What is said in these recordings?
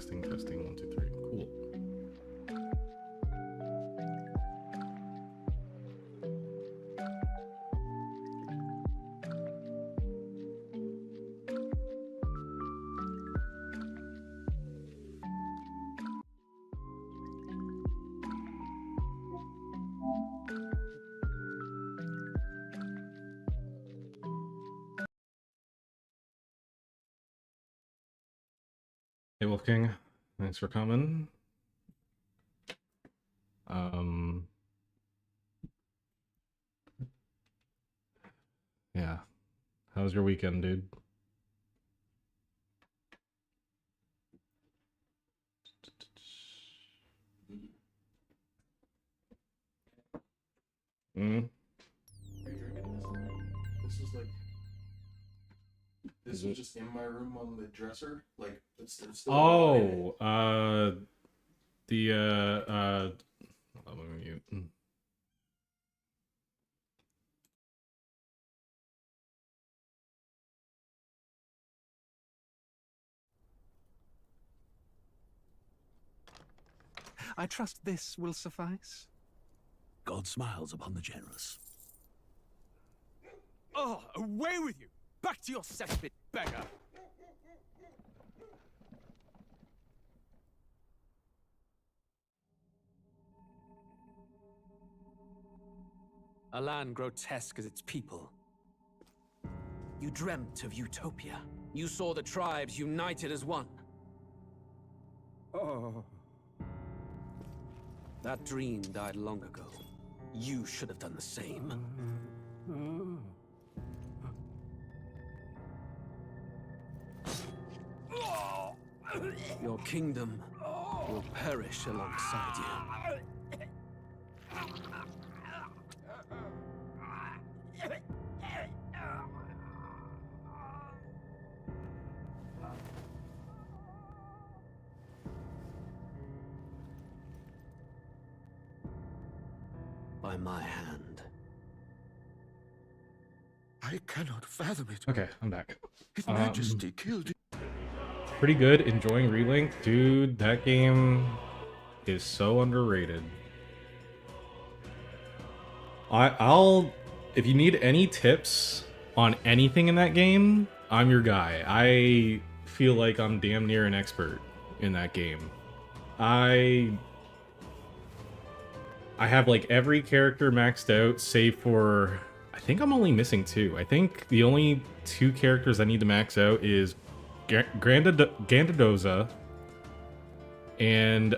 Testing, testing, 1, 2, 3. Cool. Hey, Wolf King, thanks for coming. Yeah. How was your weekend, dude? Mm. This was just in my room on the dresser, like it's still. Oh, let me mute. I trust this will suffice. God smiles upon the generous. Oh, away with you! Back to your cesspit, beggar! A land grotesque as its people. You dreamt of utopia. You saw the tribes united as one. Oh. That dream died long ago. You should have done the same. Your kingdom will perish alongside you. By my hand. I cannot fathom it. Okay, I'm back. His Majesty killed you. Pretty good. Enjoying Relink. Dude, that game is so underrated. I'll... If you need any tips on anything in that game, I'm your guy. I feel like I'm damn near an expert in that game. I have like every character maxed out save for... I think I'm only missing 2. I think the only 2 characters I need to max out is Gandadoza and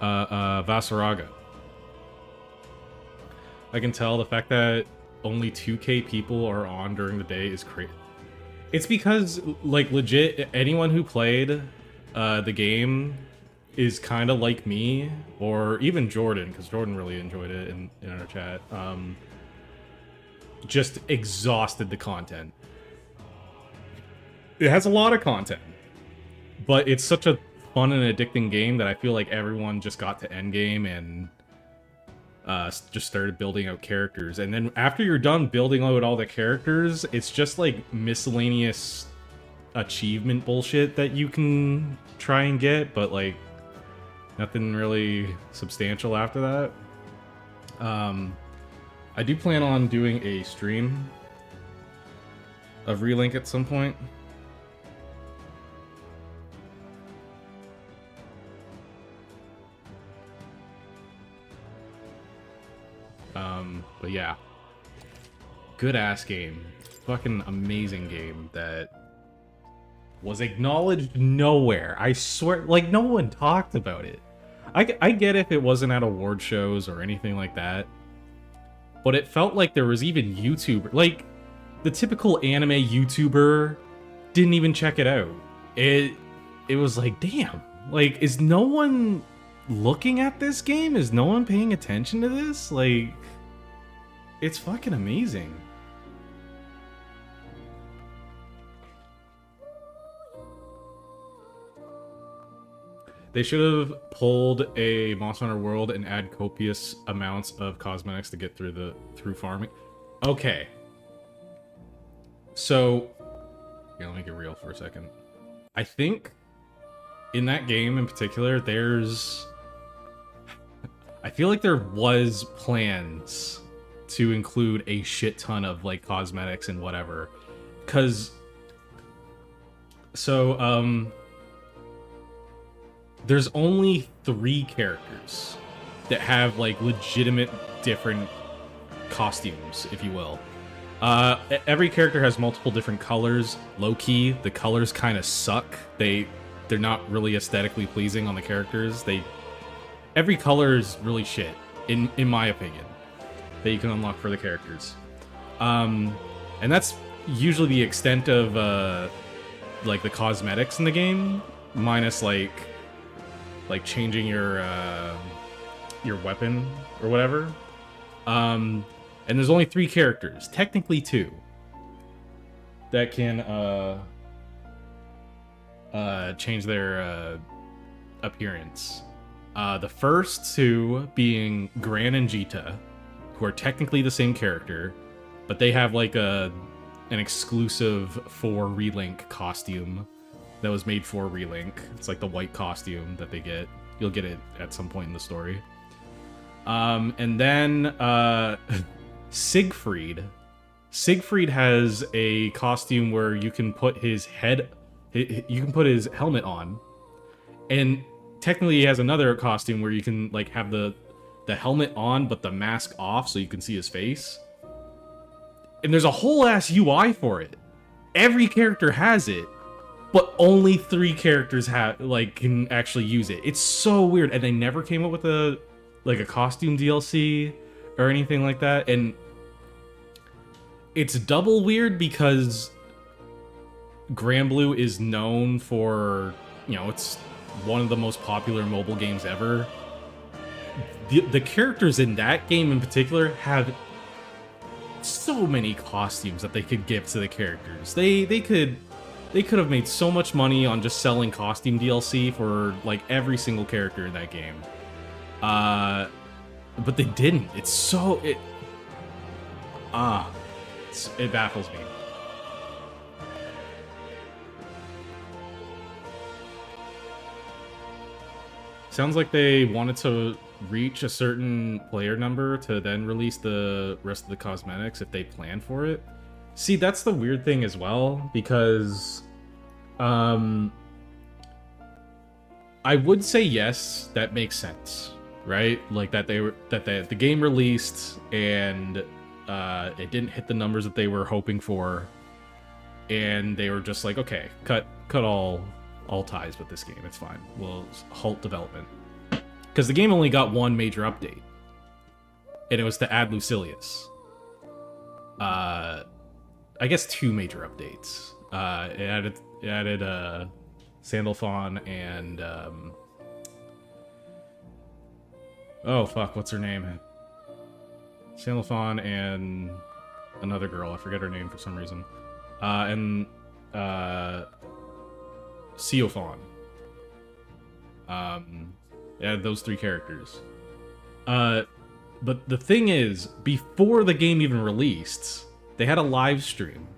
Vasaraga. I can tell the fact that only 2k people are on during the day is crazy. It's because, like, legit, anyone who played the game is kind of like me, or even Jordan, because Jordan really enjoyed it in our chat. Just exhausted the content. It has a lot of content, but it's such a fun and addicting game that I feel like everyone just got to endgame and just started building out characters. And then after you're done building out all the characters, it's just like miscellaneous achievement bullshit that you can try and get, but like nothing really substantial after that. I do plan on doing a stream of Relink at some point. But yeah, good ass game, fucking amazing game that was acknowledged nowhere. I swear, like, no one talked about it. I get if it wasn't at award shows or anything like that, but it felt like there was even YouTuber, like the typical anime YouTuber didn't even check it out. It was like, damn, like, is no one looking at this game? Is no one paying attention to this? Like, it's fucking amazing. They should have pulled a Monster Hunter World and add copious amounts of cosmetics to get through farming. Okay. So Here, let me get real for a second. I think in that game in particular, I feel like there was plans to include a shit ton of like cosmetics and whatever. There's only 3 characters that have like legitimate different costumes, if you will. Every character has multiple different colors. Low key, the colors kind of suck. They're not really aesthetically pleasing on the characters. Every color is really shit, in my opinion, that you can unlock for the characters. And that's usually the extent of like the cosmetics in the game, minus like changing your weapon or whatever. And there's only 3 characters, technically 2, that can change their appearance. The first 2 being Gran and Jita, who are technically the same character, but they have like an exclusive for Relink costume that was made for Relink. It's like the white costume that they get. You'll get it at some point in the story. And then Siegfried. Siegfried has a costume where you can put his helmet on, and technically he has another costume where you can like have the helmet on but the mask off so you can see his face. And there's a whole ass UI for it. Every character has it, but only 3 characters can actually use it. It's so weird, and they never came up with a costume DLC or anything like that. And it's double weird because Granblue is known for, it's one of the most popular mobile games ever. The characters in that game in particular have so many costumes that they could give to the characters. They could have made so much money on just selling costume DLC for like every single character in that game. But they didn't. It baffles me. Sounds like they wanted to reach a certain player number to then release the rest of the cosmetics if they plan for it. See, that's the weird thing as well, because I would say yes, that makes sense, right? Like that the game released and it didn't hit the numbers that they were hoping for, and they were just like, okay, cut all ties with this game. It's fine. We'll halt development. Because the game only got 1 major update, and it was to add Lucilius. I guess 2 major updates. It added Sandalphon and oh fuck, what's her name? Sandalphon and another girl. I forget her name for some reason. And Seophon. Yeah, those 3 characters. But the thing is, before the game even released, they had a live stream.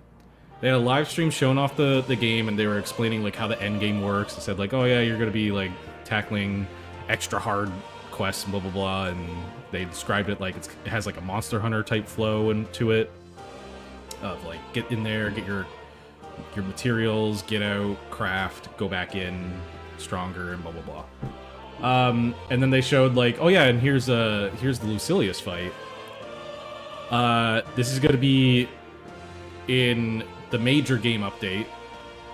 They had a live stream showing off the game, and they were explaining like how the end game works. They said like, oh yeah, you're gonna be like tackling extra hard quests and blah blah blah, and they described it like it has like a Monster Hunter type flow into it. Of like, get in there, get your materials, get out, craft, go back in stronger, and blah blah blah. And then they showed like, oh yeah, and here's the Lucilius fight. This is gonna be in the major game update.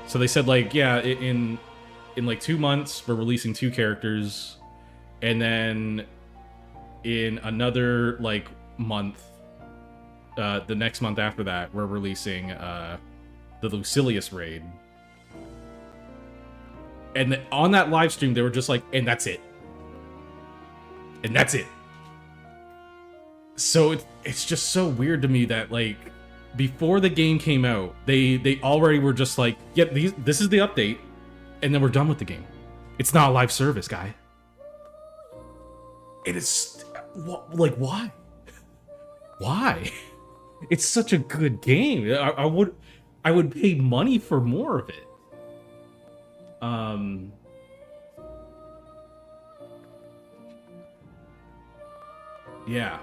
So they said like, yeah, in like 2 months we're releasing 2 characters, and then in another like month, the next month after that, we're releasing the Lucilius raid. And on that live stream, they were just like, and that's it. And that's it. So it's just so weird to me that, like, before the game came out, they already were just like, yeah, this is the update, and then we're done with the game. It's not a live service, guy. It is, like, why? Why? It's such a good game. I would pay money for more of it. Yeah,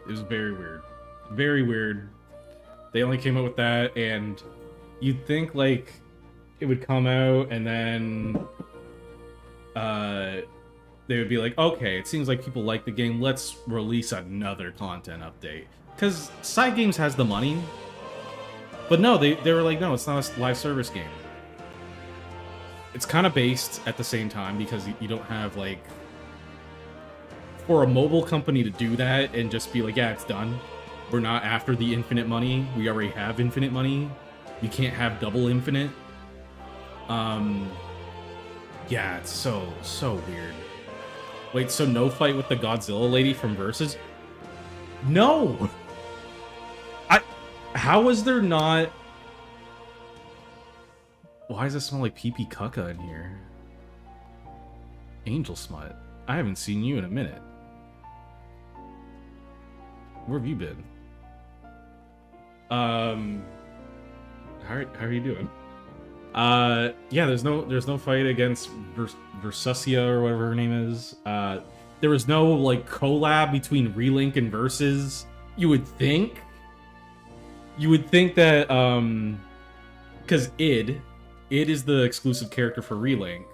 it was very weird. Very weird. They only came out with that, and you'd think, like, it would come out, and then they would be like, okay, it seems like people like the game, let's release another content update. Because Side Games has the money. But no, they were like, no, it's not a live service game. It's kind of based at the same time, because you don't have, like... For a mobile company to do that and just be like, yeah, it's done. We're not after the infinite money. We already have infinite money. You can't have double infinite. Yeah, it's so weird. Wait, so no fight with the Godzilla lady from Versus? No! How was there not... Why does it smell like pee-pee caca in here? Angel Smut. I haven't seen you in a minute. Where have you been? How are you doing? Yeah, there's no fight against Versusia or whatever her name is. There was no like collab between Relink and Versus. You would think that because id is the exclusive character for Relink.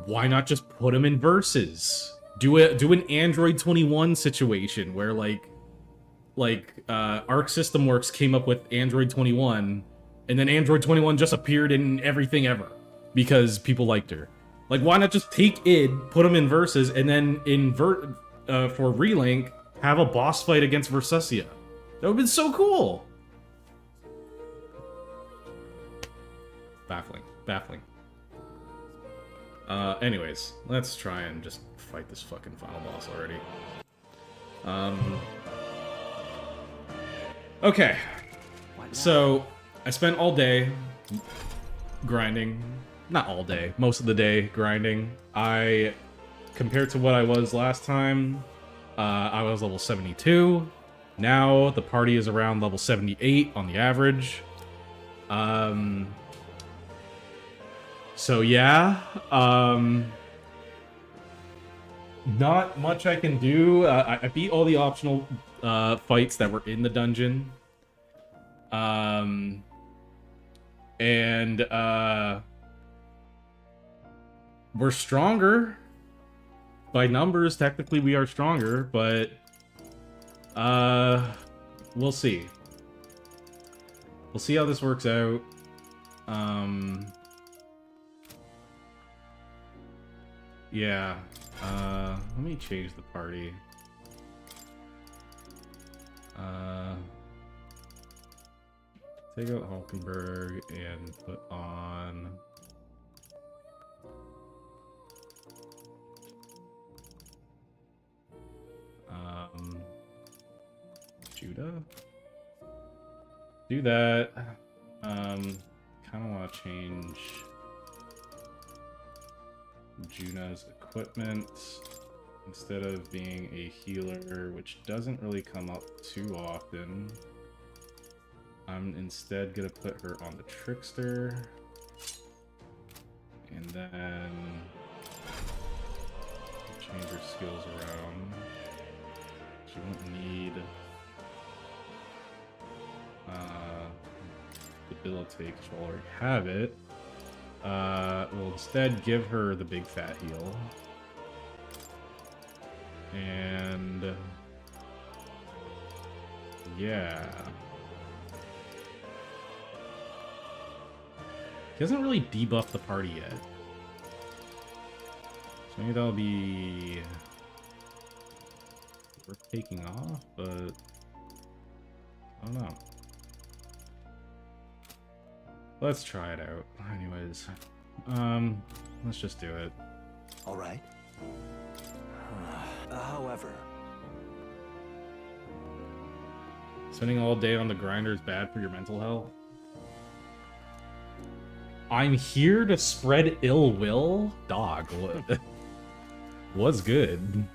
Why not just put him in Versus? Do an Android 21 situation where like Arc System Works came up with Android 21, and then Android 21 just appeared in everything ever because people liked her. Like, why not just take id, put him in Versus, and then for Relink have a boss fight against Versusia? That would've been so cool. Baffling. Anyways, let's try and just fight this fucking final boss already. Okay. So, I spent all day grinding. Not all day, most of the day grinding. Compared to what I was last time, I was level 72. Now, the party is around level 78 on the average. So yeah, not much I can do. I beat all the optional fights that were in the dungeon. We're stronger. By numbers, technically we are stronger, but we'll see. We'll see how this works out. Yeah. Let me change the party. Take out Hulkenberg and put on Judah. Do that. Kind of want to change Juna's equipment. Instead of being a healer, which doesn't really come up too often, I'm instead gonna put her on the Trickster. And then change her skills around. She won't need debilitate because she'll already have it. We'll instead give her the big fat heal. And yeah. He hasn't really debuffed the party yet. So maybe that'll be worth taking off, but I don't know. Let's try it out. Anyways, let's just do it. All right. However, Spending all day on the grinder is bad for your mental health. I'm here to spread ill will? Dog, what? What's good?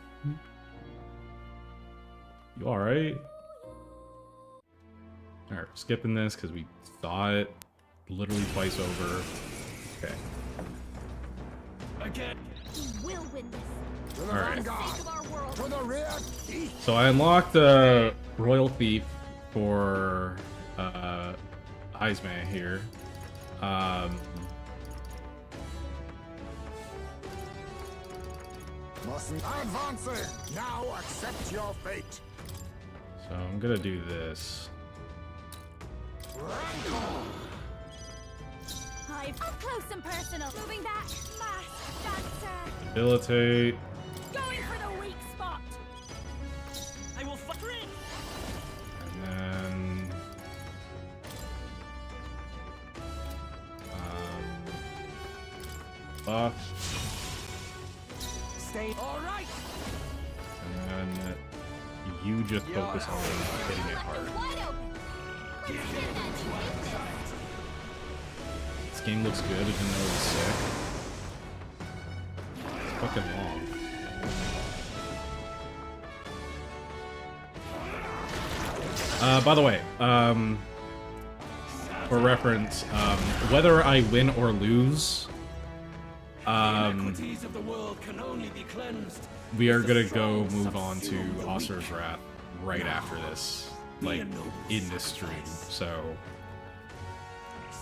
You alright? Alright, skipping this because we saw it literally twice over. Okay. Again. We will win this. Alright. For the sake of our world. To the rear! So I unlocked the Royal Thief for Izme here. Mustn't advancing! Now accept your fate! So I'm gonna do this. I've up close and personal. Moving back. Mass dancer. Debilitate. Going for the weak spot. I will fight. And then... buff. Stay. All right. And then you just focus on hitting it hard. Wide open. Let's hit that weakness. This game looks good even though it's sick. It's fucking long. By the way, for reference, whether I win or lose, Inequities of the world can only be cleansed. we are with the gonna strong go move on to subsume the Asura's weak. Wrath right after this, like in this stream. So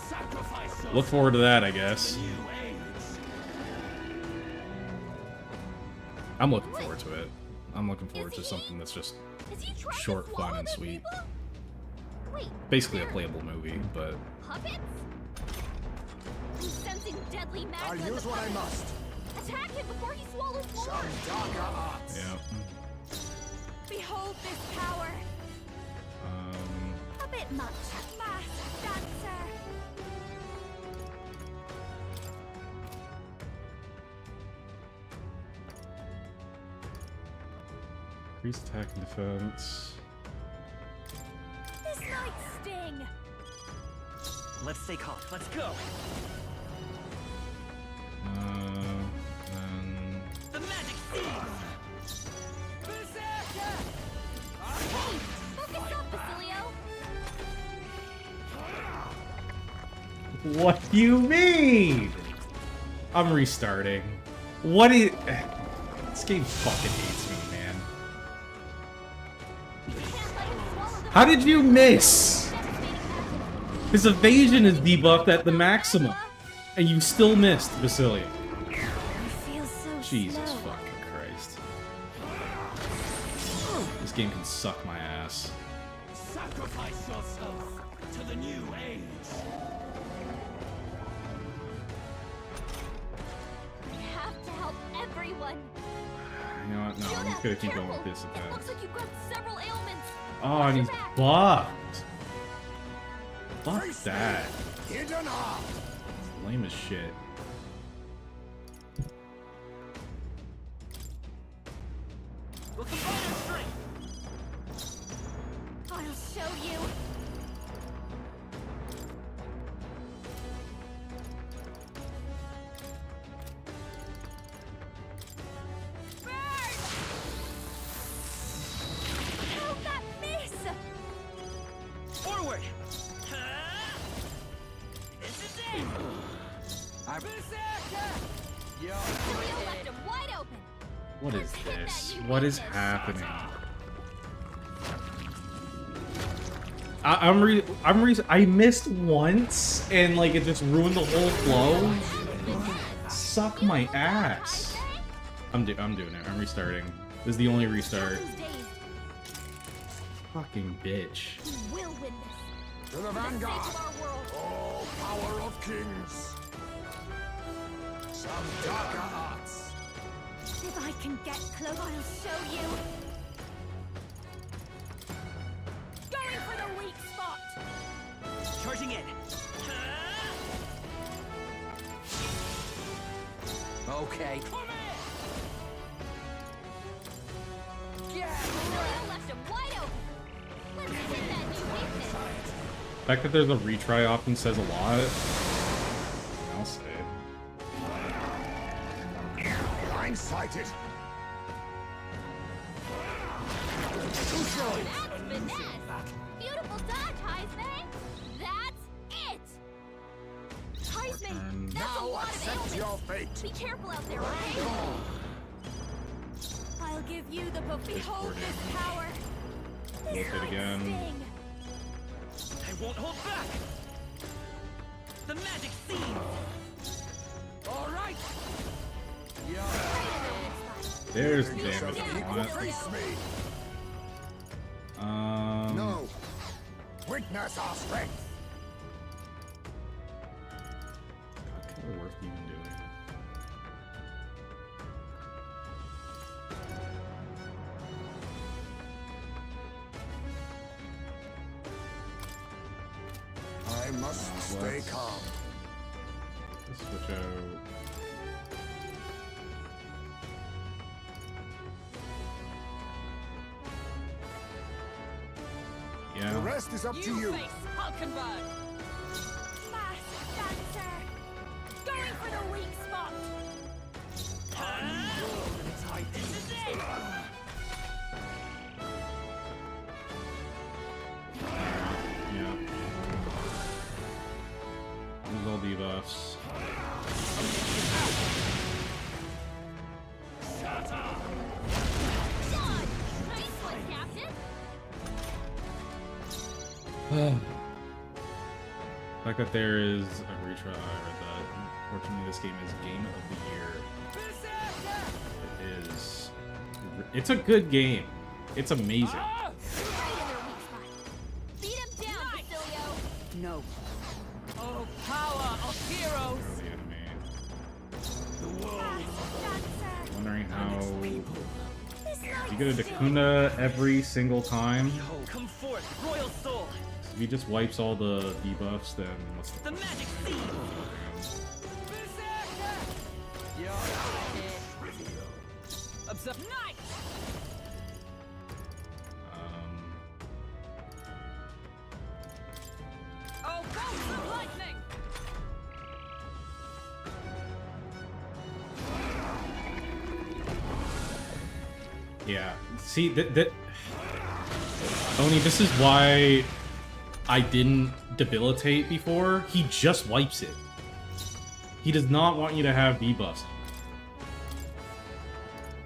Sacrifice look forward to that, I guess. new age. I'm looking forward to it. I'm looking forward to something that's just Is he trying short, to swallow fun, and the sweet. people? Wait. Basically a they're playable movie, but puppets? I'm sensing deadly I'll magma in use the what I puppet. must. Attack him before he swallows more. Some darker arts. yeah. Behold this power. A bit much. Mass dancer. Increase attack and defense. This night's sting. Let's stay calm. Let's go. Then The magic seeds. Berserker! Hey, focus up, Basilio. what do you mean? I'm restarting. What is... This game fucking hates me, man. You can't let him swallow the How did you miss? devastating magma. His evasion is debuffed at the maximum. And you still missed, Basilio. You feel so Jesus slow. fucking Christ. This game can suck my ass. Sacrifice yourself to the new age. We have to help everyone. You know what? No, I'm Jonah, just gonna keep careful. going with this It defense. looks like you've got several ailments. Oh, and he's buffed. Fuck that. Hidden art. Lame as shit. We'll combine our strength. I'll show you. Burn! How'd that miss? Forward. This is it. Basilio left him wide open. What is this? What is happening? I missed once and like it just ruined the whole flow. Suck my ass. I'm doing it. I'm restarting. This is the only restart. Jonah's dazed. Fucking bitch. We will win this. To the For the sake vanguard. of our world. Oh, power of kings. Some darker arts. If I can get close, I'll show you. Going for the weak spot. Charging in. Okay. Basilio left him wide open. Let's hit that new weakness. The fact that there's a retry option says a lot. I'll say. Blindsighted. That's finesse. Beautiful dodge, Heisman. turn. That's a Now lot of accept ailments. your fate. Be careful out there, okay? I'll give you the behold this damage. power. This Wolf it might again. sting. I won't hold back. The magic seed. All right. There's the You shall damage I equal want. face me. Um, No. Witness our strength. kind of worth even doing. I must stay Let's- calm. Let's switch out. The Yeah. rest is up to you. Hulkenberg. Mask dancer. Going for the weak spot. This is it. Yeah. Lose all debuffs. Done. Nice one, Captain. The fact that there is a retry, I read that. Unfortunately, this game is Game of the Year. It is. It's a good game. It's amazing. Right in their weak spot. Beat him down, Basilio. No. Oh, power of heroes. The enemy. Mask dancer. Wondering how. This You get a Dakuna every single time. Come forth, royal soul. If he just wipes all the debuffs, then what's the The point? magic seed. Observe. Night. Um, Oh, bolts of lightning. yeah. See that. Oni, this is why I didn't debilitate before. He just wipes it. He does not want you to have debuffs.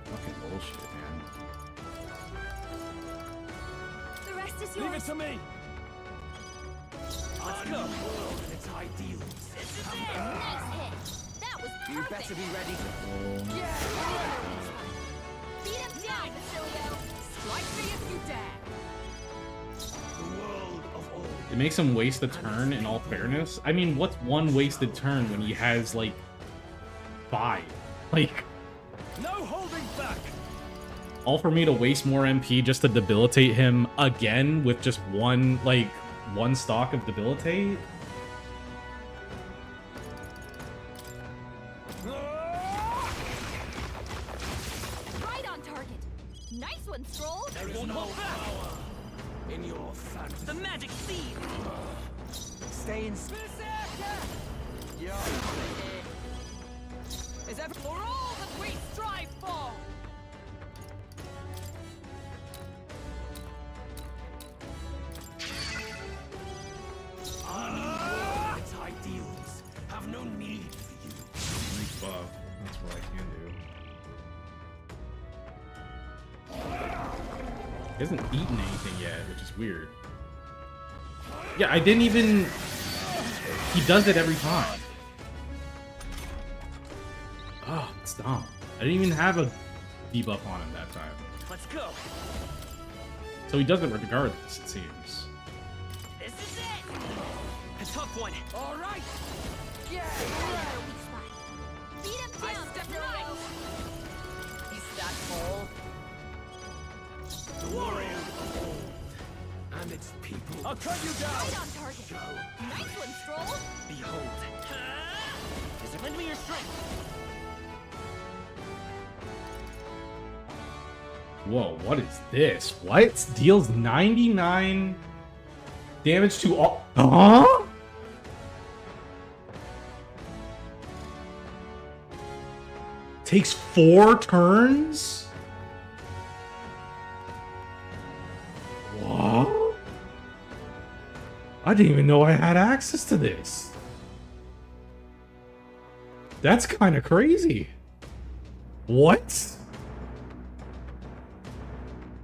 Fucking bullshit, man. The rest is Leave it yours. to me. Let's go. World and its ideals. This is it. Nice hit. That was perfect. You better be ready. Oh, Beat him down, Basilio. Strike me if you dare. it makes him waste a turn. In all fairness, I mean, what's one wasted turn when he has like 5? Like, No holding back. all for me to waste more MP just to debilitate him again with just one stock of debilitate. Right on target. Nice one, Stroll. I won't hold back. In your fantasy. The magic seed. Stay in. Is ever for all that we strive for. Its ideals have no need for you. Nice buff. That's what I can do. He hasn't eaten anything yet, which is weird. Yeah, I didn't even... He does it every time. Oh, it's dumb. I didn't even have a debuff on him that time. Let's go. So he does it regardless, it seems. This is it. A tough one. All right. Right in their weak spot. Beat him I down, step Basilio. right. Is that all? The warrior of old and its people. I'll cut you down. Right on target. Nice one, Stroll. Behold. Is it lend me your strength? Whoa, what is this? What? Deals 99 damage to all... Huh? Takes 4 turns? What? I didn't even know I had access to this. That's kind of crazy. What?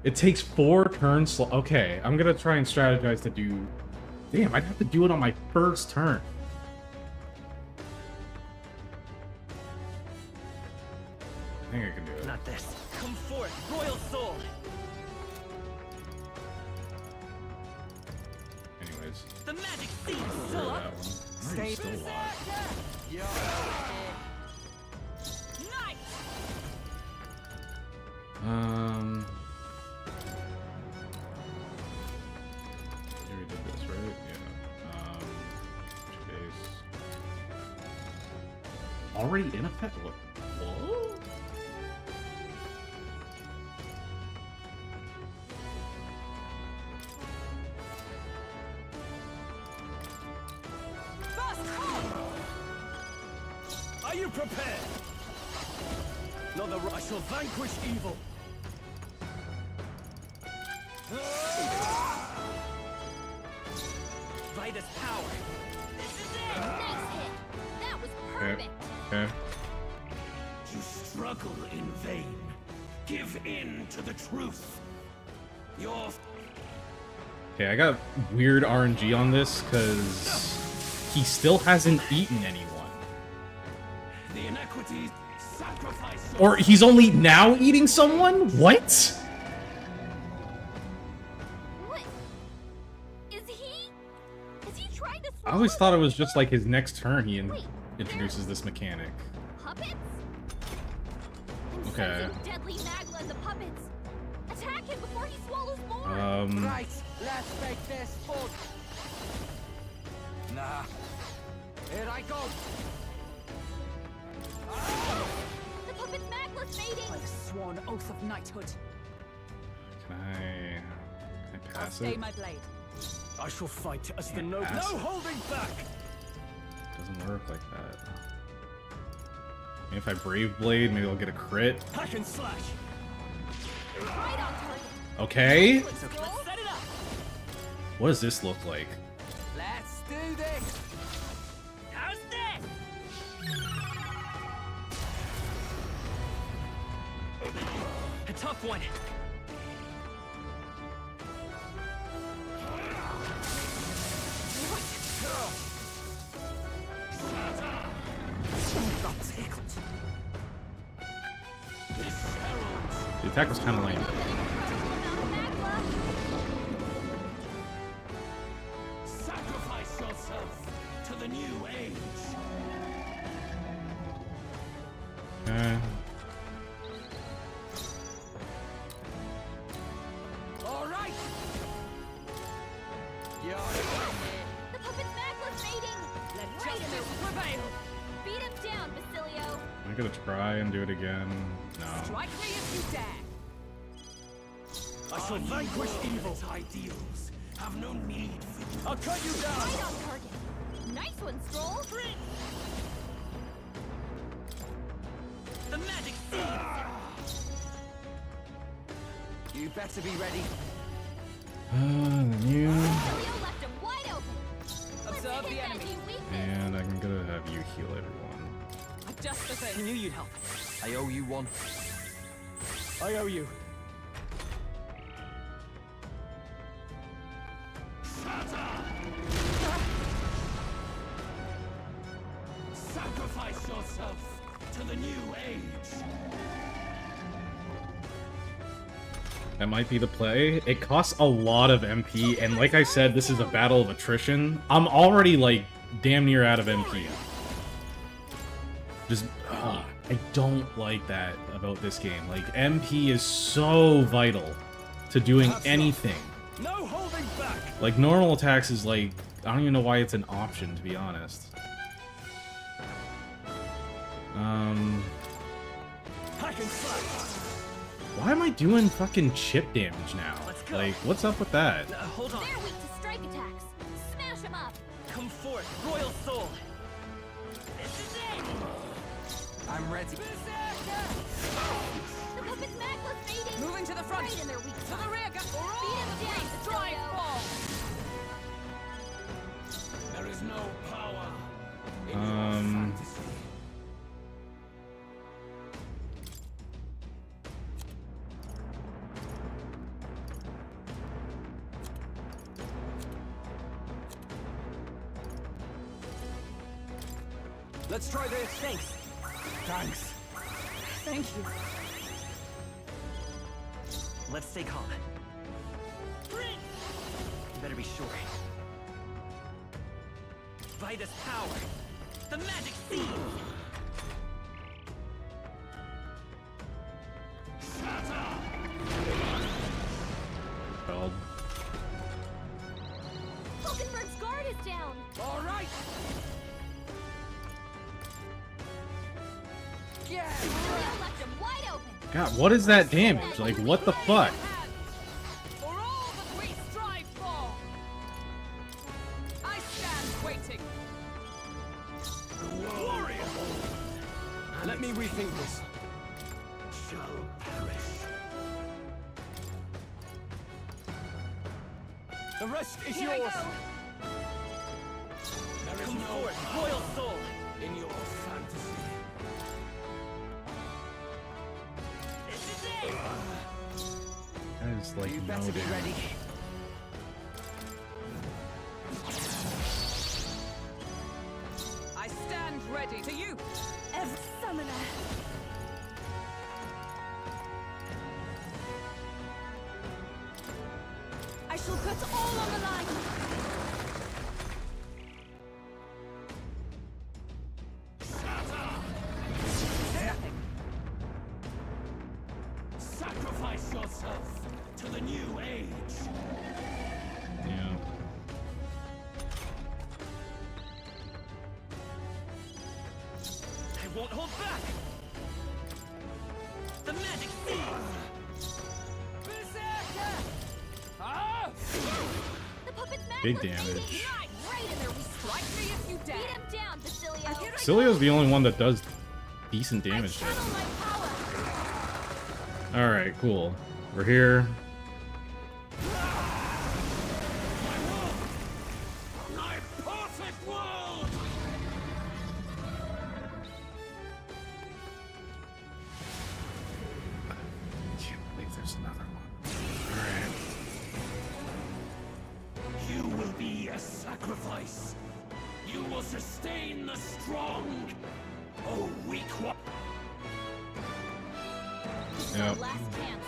It takes 4 turns. Okay, I'm gonna try and strategize to do. Damn, I'd have to do it on my first turn. I think I can do it. Not this. Come forth, royal soul. Anyways, The magic seed I'll is do still that up. one. Alright, still alive. Night. Here we did this, right? Yeah. Chase. Already in effect? What? Whoa? Are you prepared? Not the I shall vanquish evil. By this power. This is it. Nice hit. That was perfect. Okay. You struggle in vain. Give in to the truth. Your Okay, I got weird RNG on this because he still hasn't eaten anyone. the inequities sacrifice. Or he's only now eating someone? What? What? Is he? Is he trying to I always swallow thought it was just like his next turn he Wait, introduces this mechanic. puppets? I'm Okay. sensing deadly magma in the puppets. Attack him before he swallows more. Right, let's make this fun. Nah. Here I go. The puppet's magma's fading. I've sworn oath of knighthood. Can I I'll pass stay it? my blade. I shall fight as the Can't noble. pass No it. holding back. Doesn't work like that. Maybe if I Brave Blade, maybe I'll get a crit. Hack and slash. Right on target. Okay. Quick scroll. Let's set it up. What does this look like? Let's do this. How's this? A tough one. Got tickled. The attack was kind of lame. Magma. Sacrifice yourself to the new age. Okay. All right. Yeah. The puppet's magma's fading. Let Right in there. justice prevail. Beat him down, Basilio. Am I gonna try and do it again? No. Strike me if you dare. I shall vanquish evil. Ideals have no need for you. I'll cut you down. Right on target. Nice one, Stroll. The magic seed. You better be ready. Then you. Basilio left him wide open. Let's Observe hit the that enemy. new weakness. And I'm gonna have you heal everyone. Just the I thing. knew you'd help. I owe you one. I owe you. Sacrifice yourself to the new age. That might be the play. It costs a lot of MP, and like I said, this is a battle of attrition. I'm already, like, damn near out of MP. Just, I don't like that about this game. Like, MP is so vital to doing anything. No holding back. Like, normal attacks is like, I don't even know why it's an option, to be honest. Hack and slash. Why am I doing fucking chip damage now? Let's go. Like, what's up with that? Hold on. They're weak to strike attacks. Smash him up. Come forth, royal soul. This is it. I'm ready. The puppet's magma's fading. Moving to the front. Right in their weak To spot. the rear. Go. Beat him down, Strike Basilio. ball. There is no power in Um, your fantasy. Let's try this. Thanks. Thanks. Thank you. Let's stay calm. You better be sure. By this power, the magic seed. Well, Hulkenberg's guard is down. All right. Leo left him wide open. God, what is that damage? Like, what the fuck? For all that we strive for. I stand waiting. Warrior Let me rethink this. shall perish. The rest is Here I yours. go. There is Come no forward, power royal soul. in your fantasy. This is it. That is like You no better be damage. ready. I stand ready. To you. Every summoner. I shall put all on the line. Nothing. Sacrifice yourself to the new age. Yeah. I won't hold back. The magic seed. Berserker! Ah! The puppet's mad. Big Let's end it. damage. Right in there. We Strike me if you beat dare. him down, Basilio. Cilio's the only one that does decent I damage to channel him. my power. Alright, cool. We're here. My perfect world! I can't believe there's another one. Alright. You will be a sacrifice. You will sustain the strong. Oh, weak one. This is Yep. our last chance.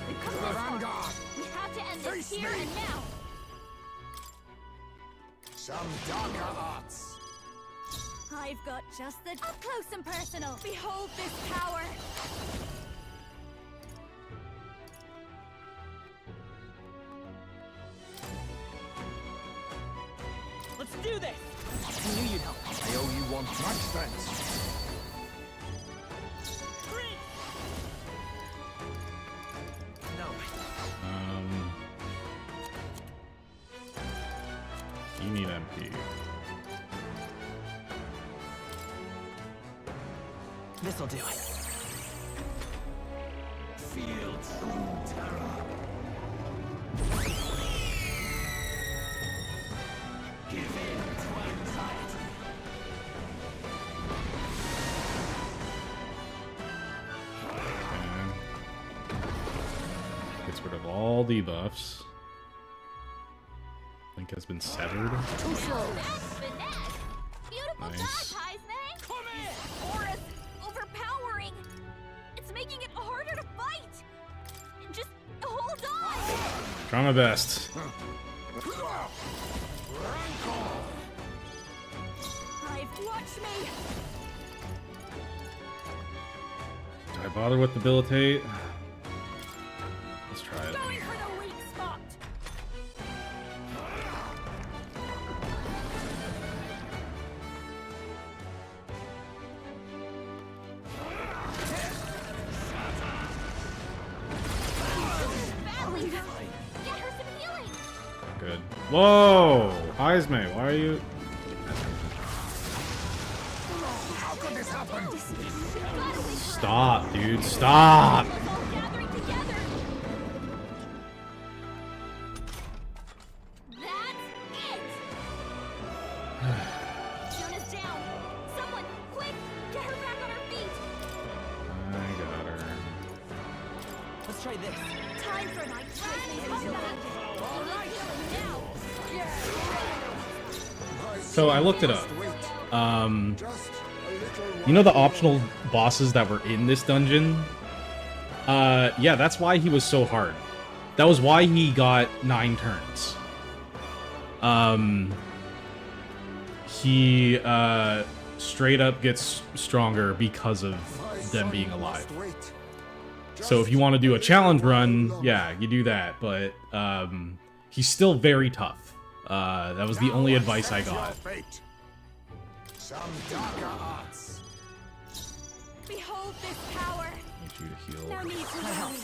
We've come To the this far. vanguard. We have to end this Face here me. and now. Some darker arts. I've got just the up close and personal. Behold this power. Let's do this. I knew you'd help. I owe you one. Much thanks. No. You need MP. This'll do it. Feel true terror. Give in to anxiety. Okay. Gets rid of all debuffs. Link has been severed. That's finesse. Beautiful Nice. dodge, Heisman. Come here. Aura's overpowering. It's making it harder to fight. Just hold on. Try my best. Watch me. Do I bother with debilitate? Let's try it. Going for the weak spot. Battling. Get her some healing. Good. Whoa! Heisme, why are you... How could this happen? Stop, dude. Stop! Let's all gathering together. That's it. Jonah's down. Someone, quick, get her back on her feet. I got her. Let's try this. Time for my comeback. All right, now. So I looked it up. Just a You know the optional bosses that were in this dungeon? Yeah, that's why he was so hard. That was why he got 9 turns. He straight up gets stronger because of them being alive. So if you want to do a challenge run, yeah, you do that. But he's still very tough. That was the only advice I got. Some darker arts. Behold this power. I need you to heal. No need to worry.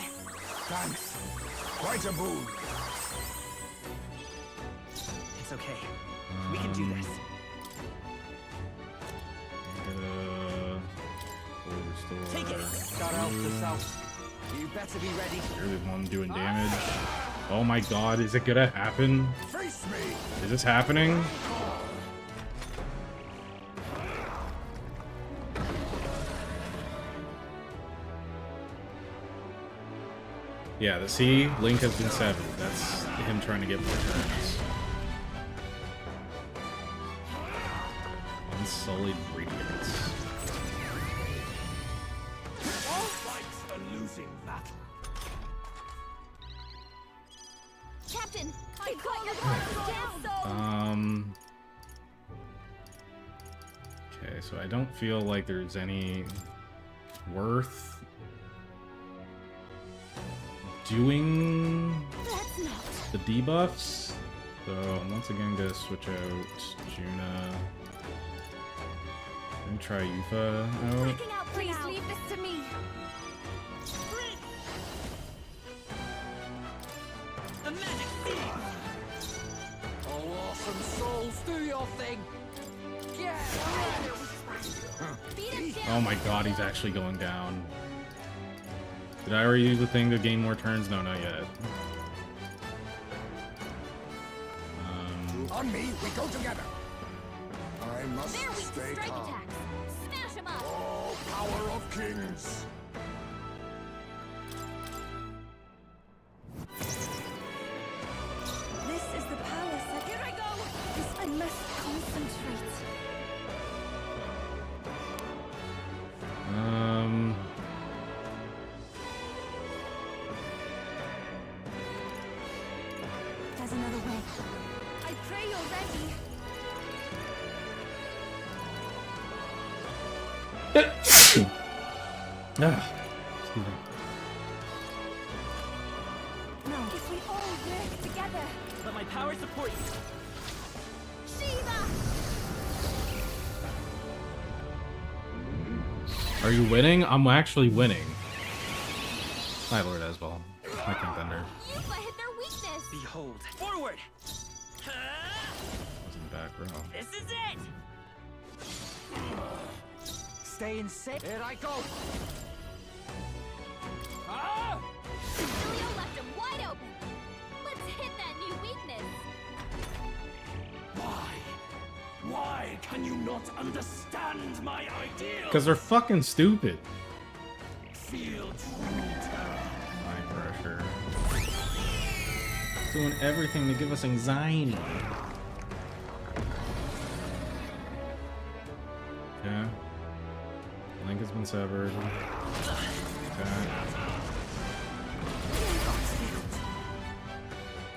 Thanks. Quite a boon. It's okay. We can do this. Take it. Start out the south. You better be ready. You're the one doing damage. Oh my god, is it gonna happen? Face me. Is this happening? Yeah, the see, Link has been severed. That's him trying to get more turns. Unsullied Radiance. All fights a losing battle. Captain, I got your forces down. Okay, so I don't feel like there's any worth doing That's not. the debuffs. So I'm once again gonna switch out Juna. And try Yufa out. Backing out for now. Please leave this to me. The magic seed. Oh, awesome souls, do your thing. Yeah. Beat him down. Oh my god, he's actually going down. Did I already use the thing to gain more turns? No, not yet. On me, we go together. I must They're weak to stay strike calm. attacks. Smash him up. Oh, power of kings. This is the palace. Here I go. This I must concentrate. There's another way. I pray you're ready. Excuse me. No. If we all work together. Let my power support you. Shiva! Are you winning? I'm actually winning. Hi, Lord Asbel. My King Thunder. Yufa hit their weakness. Behold. Forward. Was in the back row. This is it. Staying safe. Here I go. Ah! Julio left him wide open. Let's hit that new weakness. Why? Why can you not understand my ideals? Because they're fucking stupid. Feel true terror. Mind pressure. Doing everything to give us anxiety. Okay. Link has been severed. Okay.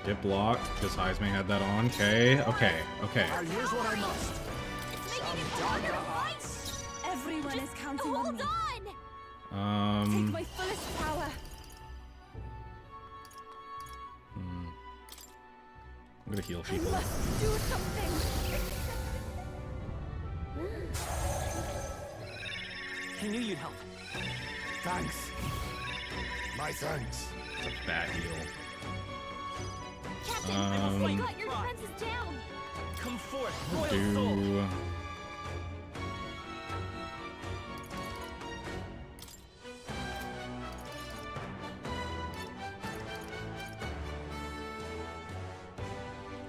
Get blocked, because Heisman had that on. Okay, okay, okay. I'll use what I must. It's making it harder to fight. Everyone is counting on me. Take my fullest power. I'm gonna heal I people. must do something. I knew you'd help. Thanks. My thanks. It's a bad heal. Captain, I must got your defenses down. Come forth, royal soul. Do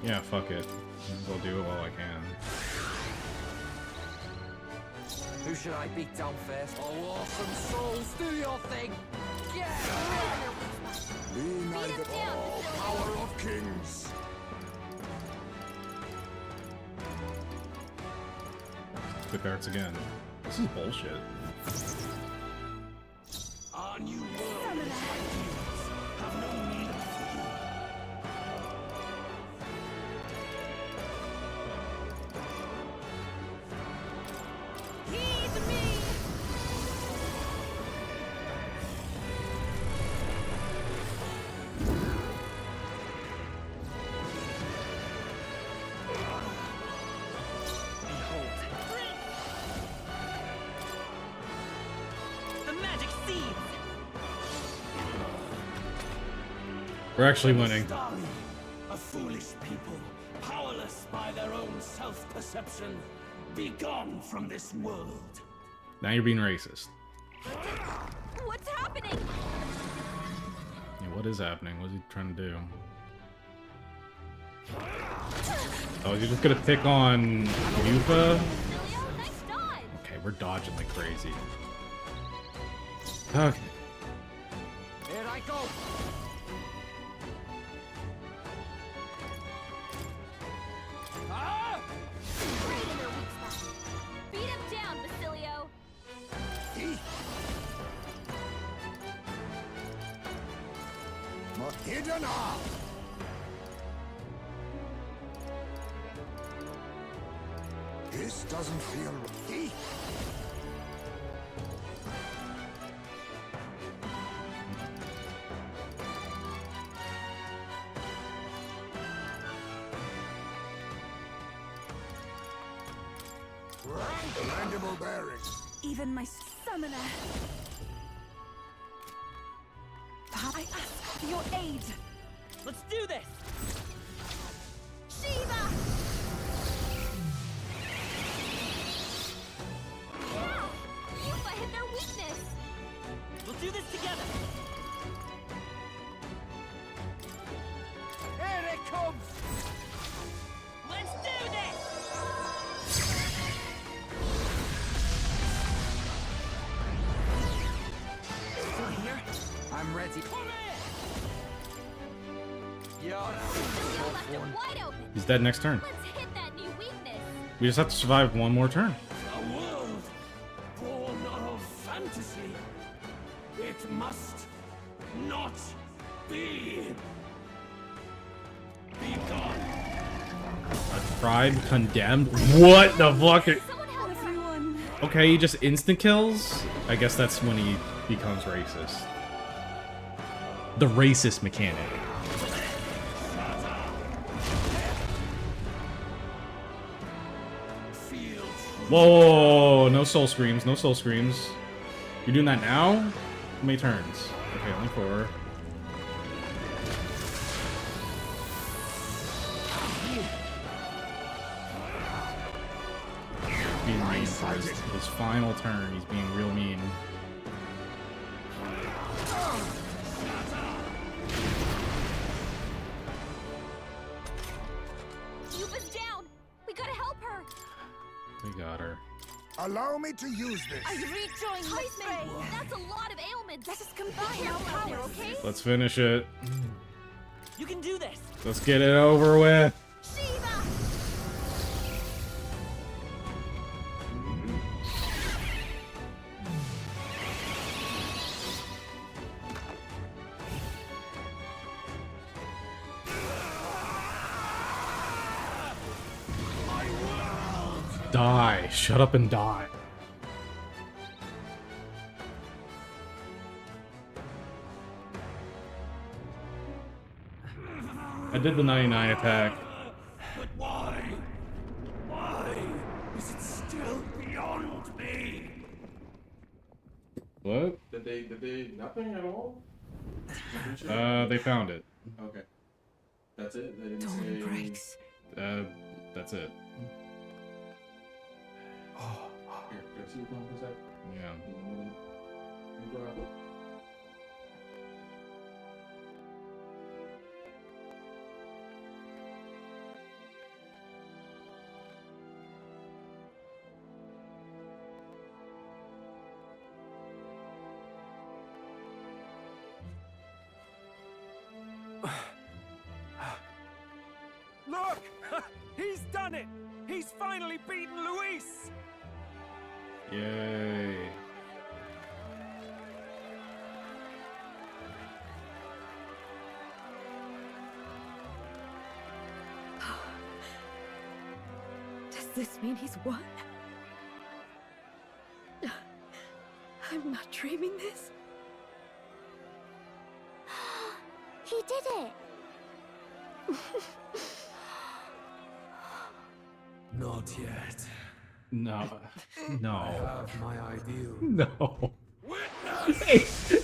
yeah, fuck it. I'll do it while I can. Who should I beat down first? Oh, awesome souls, do your thing. Yeah. Lean Beat him the down, all Julio. power of kings. Quick arts again. This is bullshit. Our new world and its ideals have no meaning for you. Heed me! Behold. The magic seeds! We're actually winning. Starry, a foolish people, powerless by their own self-perception. Be gone from this world. Now you're being racist. What's happening? Yeah, what is happening? What is he trying to do? Oh, you're just gonna pick on Yufa? Basilio, nice dodge! Okay, we're dodging like crazy. Okay. Here I go! Ah! Right in their weak spot. Beat him down, Basilio! Mahidana! This doesn't feel right. Randomable bearings. Even my summoner. I ask for your aid. Let's do this! Shiva! Yeah! Yufa hit their weakness! We'll do this together! Here it comes! Let's do this! Still here? I'm ready. Basilio left it wide open! He's dead next turn. Let's hit that new weakness! We just have to survive one more turn. A world born of fantasy. It must not be. Be gone. A tribe condemned? What the fuck? Someone help her! Everyone. Okay, he just instant kills? I guess that's when he becomes racist. The racist mechanic. Feel Whoa, whoa, whoa, whoa, no soul screams, no soul screams. You're doing that now? How many turns? Okay, only 4. Being mean for his final turn, he's being real mean. Yufa's down! We gotta help her! We got her. Allow me to use this. I rejoin my Hyphen! That's a lot of ailments! Let us Be combine our careful out there, powers. okay? Let's finish it. You can do this! Let's get it over with. Shiva! Die. Shut up and die. I did the 99 attack. But why? Why is it still beyond me? What? Did they nothing at all? They found it. Okay. That's it? They didn't Dawn say... breaks. That's it. Here, can I see your phone for a sec? Yeah. Let me grab it. Look! He's done it! He's finally beaten Luis! Yay. Does this mean he's won? I'm not dreaming this. He did it! Not yet. No. No. I have my ideal. No.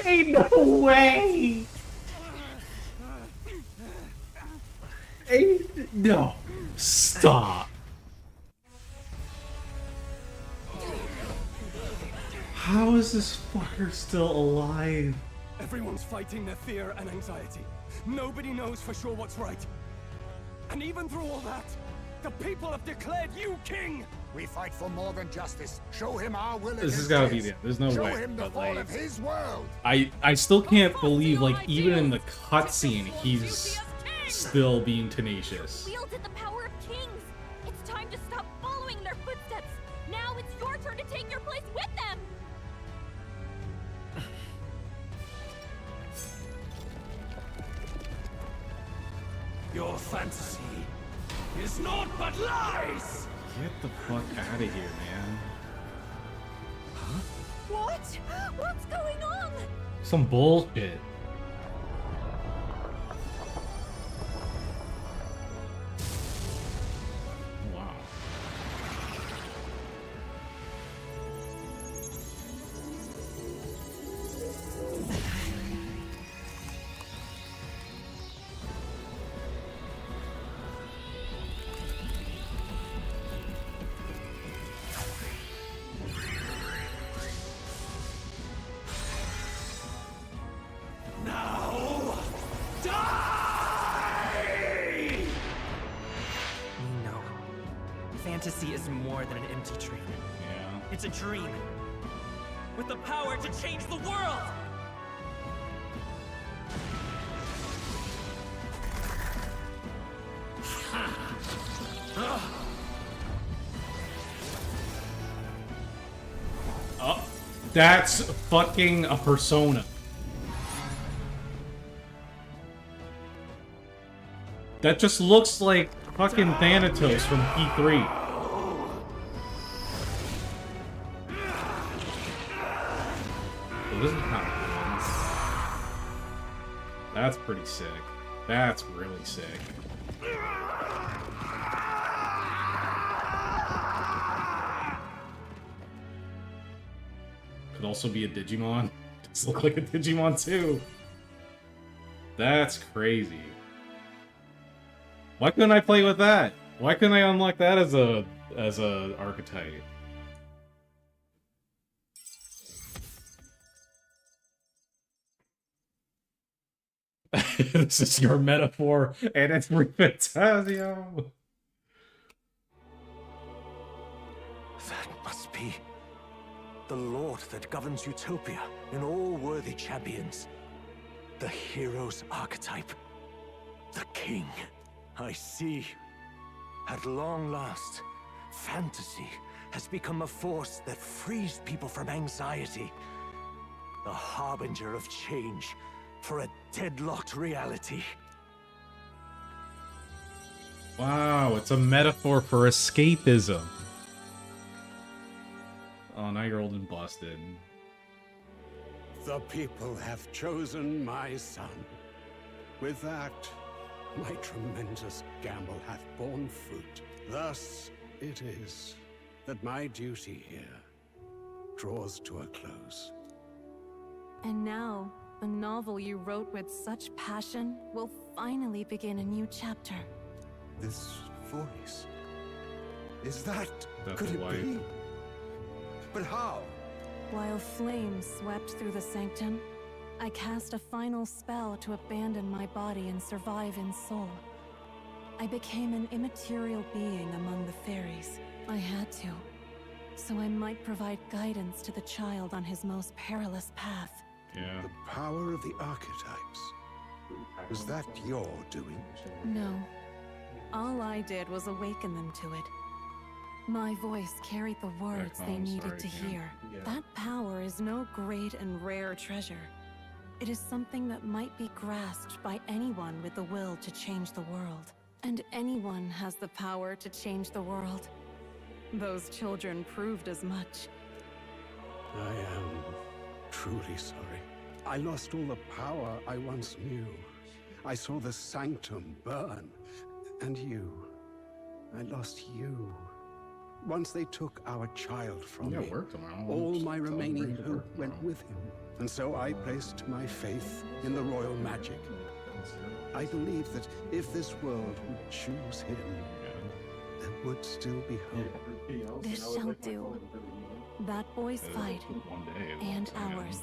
Ain't no way! No. Stop. How is this fucker still alive? Everyone's fighting their fear and anxiety. Nobody knows for sure what's right. And even through all that, the people have declared you king! We fight for more than justice. Show him our will. This has gotta be the end. There's no Show way. him the But, fall like, of his world. I still can't believe, like, even in the cutscene, he's still being tenacious. Wielded the power of kings. It's time to stop following their footsteps. Now it's your turn to take your place with them. Your fantasy is naught but lies! Get the fuck out of here, man. What? What's going on? Some bullshit. Wow. Now, die! We know. Fantasy is more than an empty dream. Yeah. It's a dream. With the power to change the world! Oh, that's fucking a persona. That just looks like fucking Thanatos from P3. Oh, this is kind of cool. That's pretty sick. That's really sick. Could also be a Digimon. Does look like a Digimon too. That's crazy. Why couldn't I play with that? Why couldn't I unlock that as a archetype? This is your metaphor, and it's Fantasio. That must be the Lord that governs Utopia and all worthy champions. The hero's archetype. The king. I see. At long last, fantasy has become a force that frees people from anxiety. A harbinger of change for a deadlocked reality. Wow, it's a metaphor for escapism. Oh, now you're old and busted. The people have chosen my son. With that, my tremendous gamble hath borne fruit. Thus it is that my duty here draws to a close. And now, the novel you wrote with such passion will finally begin a new chapter. This voice. Is that... That's could the it wife. be? But how? While flames swept through the sanctum, I cast a final spell to abandon my body and survive in soul. I became an immaterial being among the fairies. I had to, so I might provide guidance to the child on his most perilous path. Yeah. The power of the archetypes. Was that your doing? No. All I did was awaken them to it. My voice carried the words they home, needed sorry, to Cam. hear. Yeah. That power is no great and rare treasure. It is something that might be grasped by anyone with the will to change the world. And anyone has the power to change the world. Those children proved as much. I am truly sorry. I lost all the power I once knew. I saw the sanctum burn. And you. I lost you. Once they took our child from Yeah, me, work tomorrow. all Just my tell them to remaining bring it to hope work went tomorrow. with him. And so I placed my faith in the royal magic. I believed that if this world would choose him, there would still be hope. This shall do. That boy's fight, One day. and ours,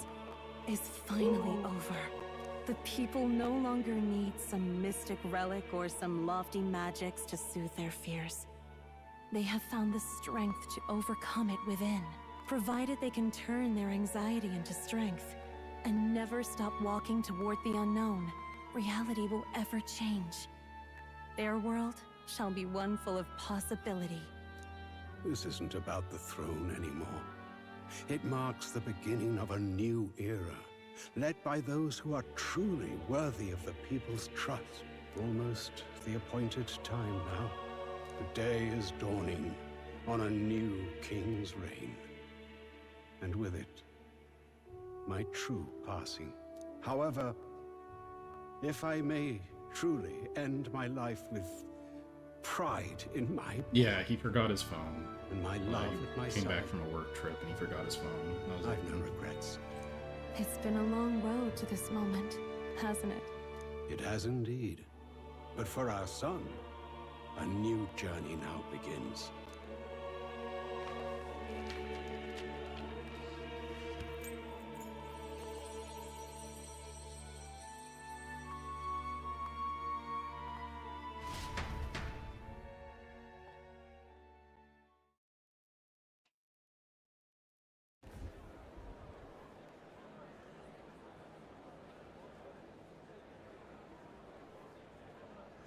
is finally over. The people no longer need some mystic relic or some lofty magics to soothe their fears. They have found the strength to overcome it within, provided they can turn their anxiety into strength and never stop walking toward the unknown. Reality will ever change. Their world shall be one full of possibility. This isn't about the throne anymore. It marks the beginning of a new era, led by those who are truly worthy of the people's trust. Almost the appointed time now. The day is dawning on a new king's reign. And with it, my true passing. However, if I may truly end my life with pride in my... Yeah, he forgot his phone. And my love at my Came side. back from a work trip and he forgot his phone. That was I've no regrets. It's been a long road to this moment, hasn't it? It has indeed. But for our son, a new journey now begins.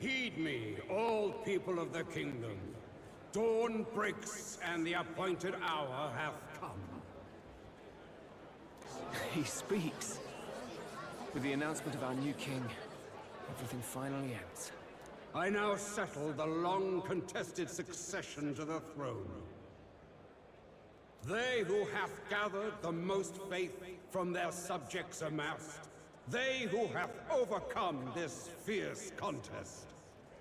Heed me, all people of the kingdom. Dawn breaks, and the appointed hour hath come. He speaks. With the announcement of our new king, everything finally ends. I now settle the long-contested succession to the throne. They who hath gathered the most faith from their subjects amassed, they who hath overcome this fierce contest,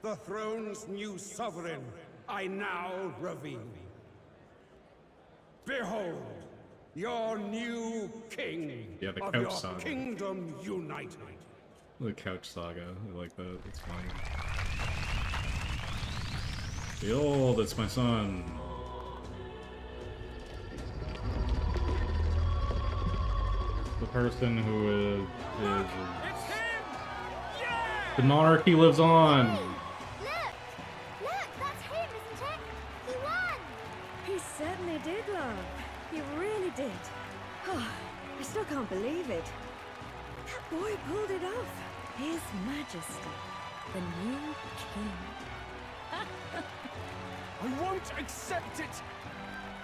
the throne's new sovereign, I now reveal. Behold, your new king Yeah, the of Couch your Saga. kingdom united. The Couch Saga. I like that. It's funny. Behold, it's my son. The person who is the monarchy lives on. Look! Look, that's him, isn't it? He won! He certainly did, love. He really did. Oh, I still can't believe it. That boy pulled it off. His Majesty, the new king. I won't accept it!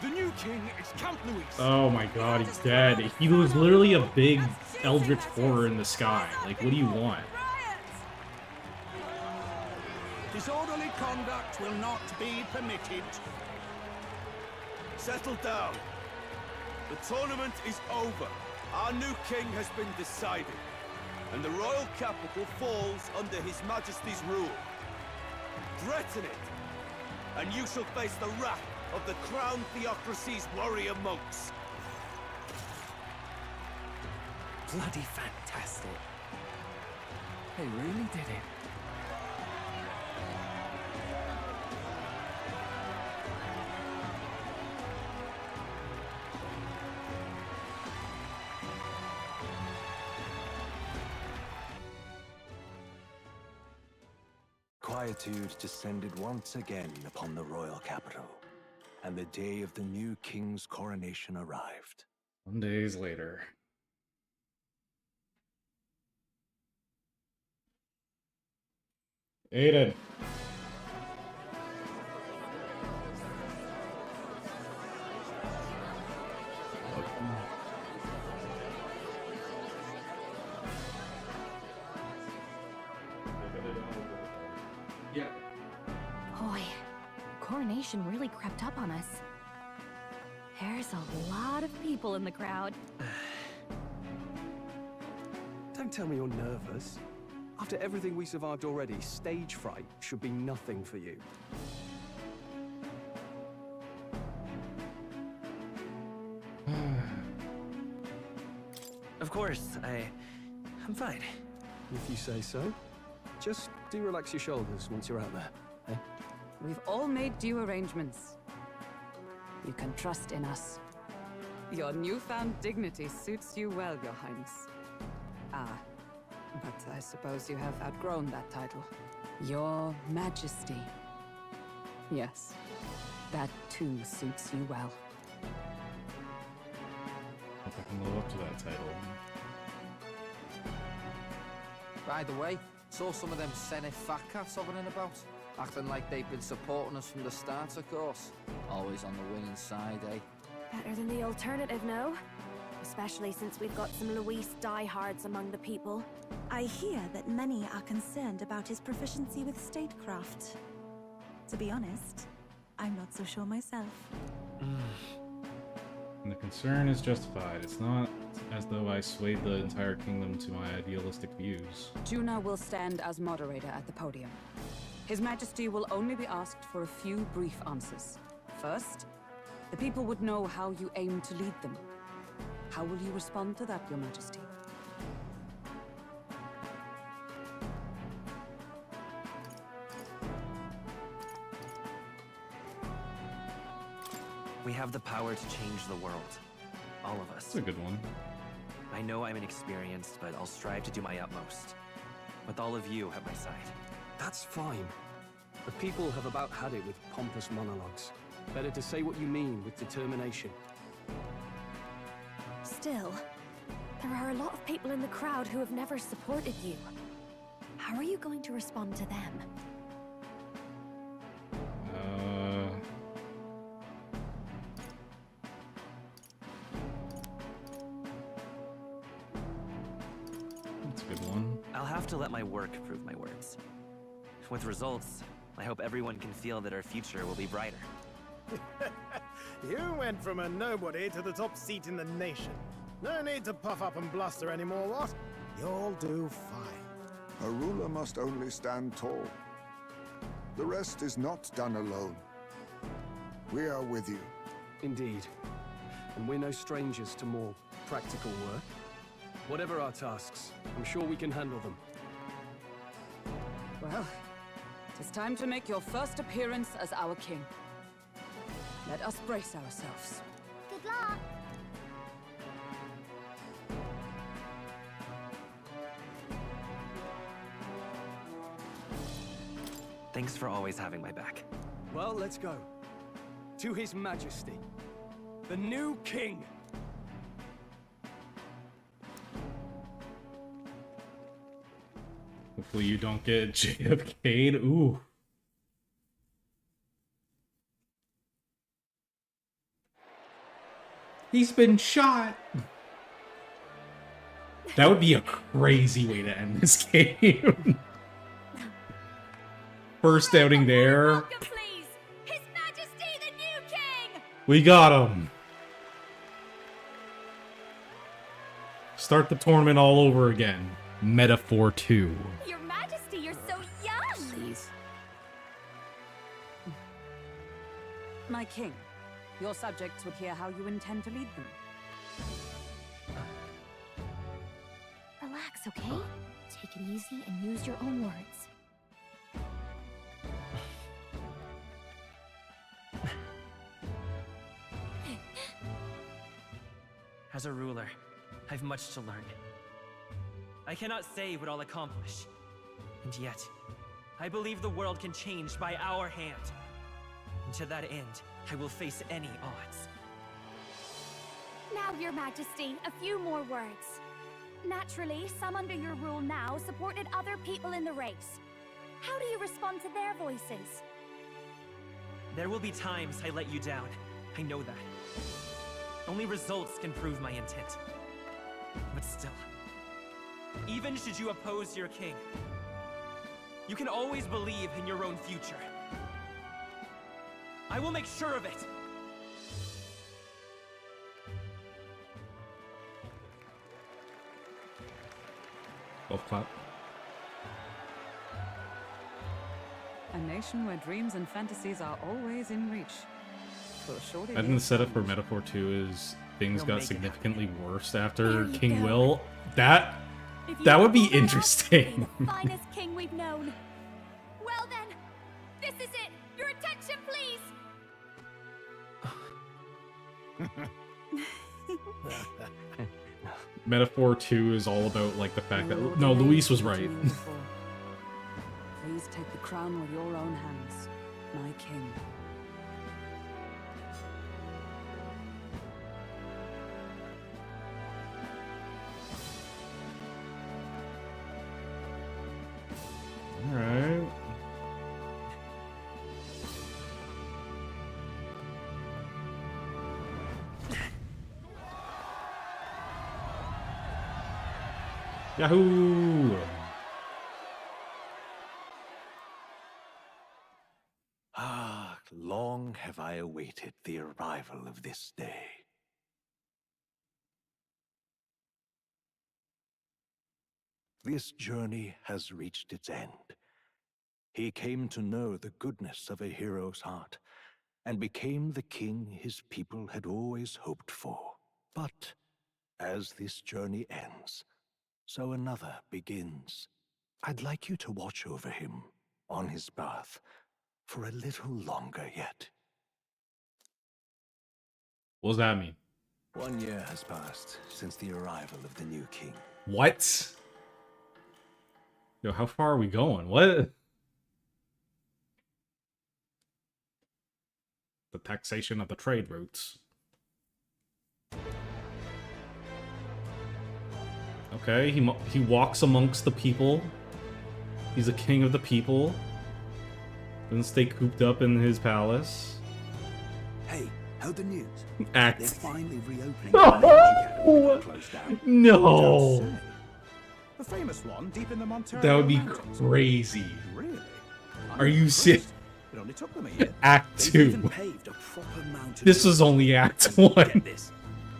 The new king is Camp Louis. Oh my god, he's dead. He was literally a big eldritch horror in the sky. Like, what do you want? Disorderly conduct will not be permitted. Settle down. The tournament is over. Our new king has been decided, and the royal capital falls under His Majesty's rule. Threaten it, and you shall face the wrath of the crown theocracy's warrior monks. Bloody fantastic. They really did it. Quietude descended once again upon the royal capital, and the day of the new king's coronation arrived. 1 days later. Aiden. reputation really crept up on us. There's a lot of people in the crowd. Don't tell me you're nervous. After everything we survived already, stage fright should be nothing for you. Of course, I'm fine. If you say so. Just do relax your shoulders once you're out there, eh? We've all made due arrangements. You can trust in us. Your newfound dignity suits you well, Your Highness. Ah, but I suppose you have outgrown that title. Your Majesty. Yes, that too suits you well. Hope I can live up to that title. By the way, saw some of them Senate fat cats hovering about, acting like they've been supporting us from the start, of course. Always on the winning side, eh? Better than the alternative, no? Especially since we've got some Luis diehards among the people. I hear that many are concerned about his proficiency with statecraft. To be honest, I'm not so sure myself. And the concern is justified. It's not as though I swayed the entire kingdom to my idealistic views. Juna will stand as moderator at the podium. His Majesty will only be asked for a few brief answers. First, the people would know how you aim to lead them. How will you respond to that, Your Majesty? We have the power to change the world. All of us. That's a good one. I know I'm inexperienced, but I'll strive to do my utmost. With all of you at my side. That's fine. The people have about had it with pompous monologues. Better to say what you mean with determination. Still, there are a lot of people in the crowd who have never supported you. How are you going to respond to them? That's a good one. I'll have to let my work prove my words. With results, I hope everyone can feel that our future will be brighter. You went from a nobody to the top seat in the nation. No need to puff up and bluster anymore, what? You'll do fine. A ruler must only stand tall. The rest is not done alone. We are with you. Indeed. And we're no strangers to more practical work. Whatever our tasks, I'm sure we can handle them. Well, it is time to make your first appearance as our king. Let us brace ourselves. Good luck! Thanks for always having my back. Well, let's go. To His Majesty, the new king! Hopefully you don't get JFK'd. Ooh. He's been shot! That would be a crazy way to end this game. First outing there. Welcome, please! His Majesty, the new king! We got him. Start the tournament all over again. Metaphor 2. Your Majesty, you're so young! Please. My king, your subjects would hear how you intend to lead them. Relax, okay? Take it easy and use your own words. As a ruler, I've much to learn. I cannot say what I'll accomplish. And yet, I believe the world can change by our hand. And to that end, I will face any odds. Now, Your Majesty, a few more words. Naturally, some under your rule now supported other people in the race. How do you respond to their voices? There will be times I let you down. I know that. Only results can prove my intent. But still, even should you oppose your king, you can always believe in your own future. I will make sure of it. Golf clap. A nation where dreams and fantasies are always in reach. For shorty I think the setup for Metaphor 2 is things You'll got make it significantly worse after There you King go. Will. That If you that would be pull that off, interesting. the finest king we've known. Well then, this is it. Your attention, please. Metaphor 2 is all about like the fact that no, Luis was right. Please take the crown with your own hands, my king. All right. Yahoo! Ah, long have I awaited the arrival of this day. This journey has reached its end. He came to know the goodness of a hero's heart, and became the king his people had always hoped for. But as this journey ends, so another begins. I'd like you to watch over him on his path for a little longer yet. What does that mean? 1 year has passed since the arrival of the new king. What? Yo, how far are we going? What? The taxation of the trade routes. Okay, he walks amongst the people. He's a king of the people. Doesn't stay cooped up in his palace. Hey, heard the news? Act. They're finally reopening the Magic Academy that closed down. No. Don't say. The famous one deep in the Montero That would be Mountains. crazy. Really? Are you serious? It only took them a year. Act They've 2. even paved a proper mountain This road. was only Act And 1. get this,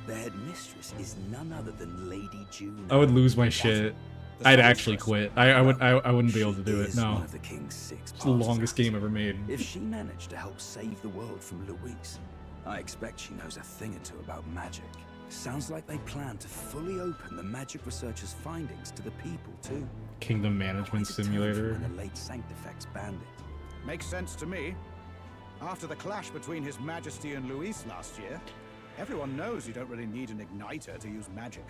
the headmistress is none other than Lady June. I would lose my shit. I'd actually quit. I wouldn't be able to do it. Is No. one of the king's 6 It's the longest game ever made. If she managed to help save the world from Louise, I expect she knows a thing or two about magic. Sounds like they plan to fully open the magic researchers' findings to the people too. Kingdom Management Simulator. When the late Sanctifex banned it. Makes sense to me. After the clash between His Majesty and Luis last year, everyone knows you don't really need an igniter to use magic.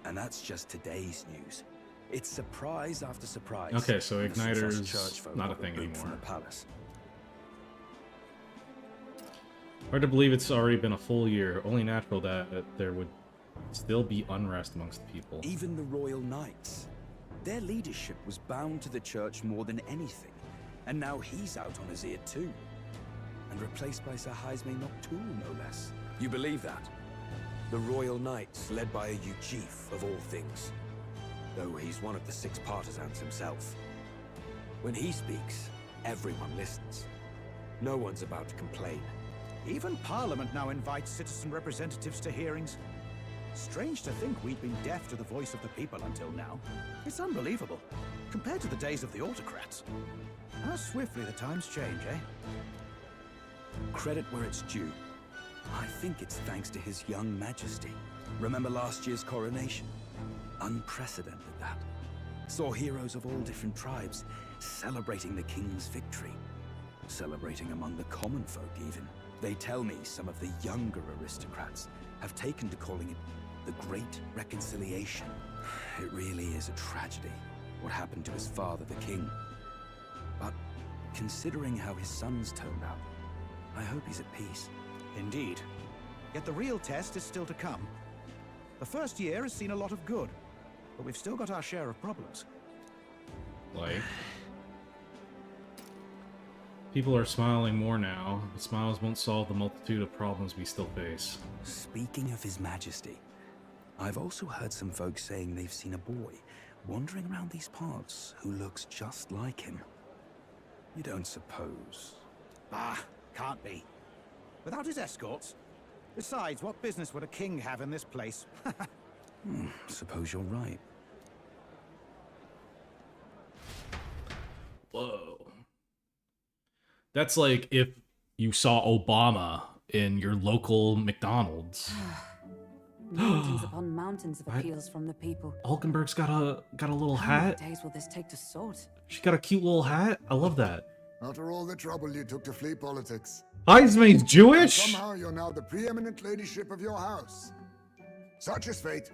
And that's just today's news. It's surprise after surprise. Okay, so when the Success Igniter's Church folk not a got thing removed from anymore. the palace. Hard to believe it's already been a full year. Only natural that there would still be unrest amongst the people. Even the royal knights. Their leadership was bound to the church more than anything. And now he's out on his ear too. And replaced by Sir Haisme Noctul, no less. You believe that? The royal knights, led by a Ujif of all things. Though he's one of the 6 partisans himself. When he speaks, everyone listens. No one's about to complain. Even Parliament now invites citizen representatives to hearings. Strange to think we'd been deaf to the voice of the people until now. It's unbelievable, compared to the days of the autocrats. How swiftly the times change, eh? Credit where it's due. I think it's thanks to his young majesty. Remember last year's coronation? Unprecedented, that. Saw heroes of all different tribes celebrating the king's victory. Celebrating among the common folk, even. They tell me some of the younger aristocrats have taken to calling it the Great Reconciliation. It really is a tragedy, what happened to his father, the king. But considering how his sons turned out, I hope he's at peace. Indeed. Yet the real test is still to come. The first year has seen a lot of good, but we've still got our share of problems. Like, people are smiling more now, but smiles won't solve the multitude of problems we still face. Speaking of His Majesty, I've also heard some folks saying they've seen a boy wandering around these parts who looks just like him. You don't suppose? Ah, can't be. without his escorts? Besides, what business would a king have in this place? Suppose you're right. Whoa. That's like if you saw Obama in your local McDonald's. Mountains upon mountains of appeals from the people. Hulkenberg's got a little How many hat. days will this take to sort? She got a cute little hat. I love that. After all the trouble you took to flee politics. Heisman's Jewish? And somehow you're now the preeminent ladyship of your house. Such is fate.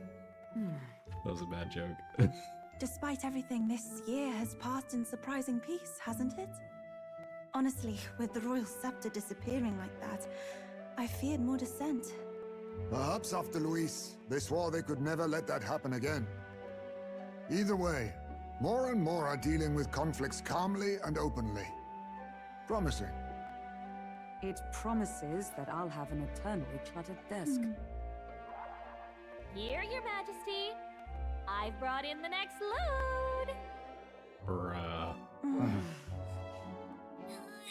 That was a bad joke. Despite everything, this year has passed in surprising peace, hasn't it? Honestly, with the royal scepter disappearing like that, I feared more dissent. Perhaps after Luis, they swore they could never let that happen again. Either way, more and more are dealing with conflicts calmly and openly. Promising. It promises that I'll have an eternally cluttered desk. Here, Your Majesty. I've brought in the next load. Bruh.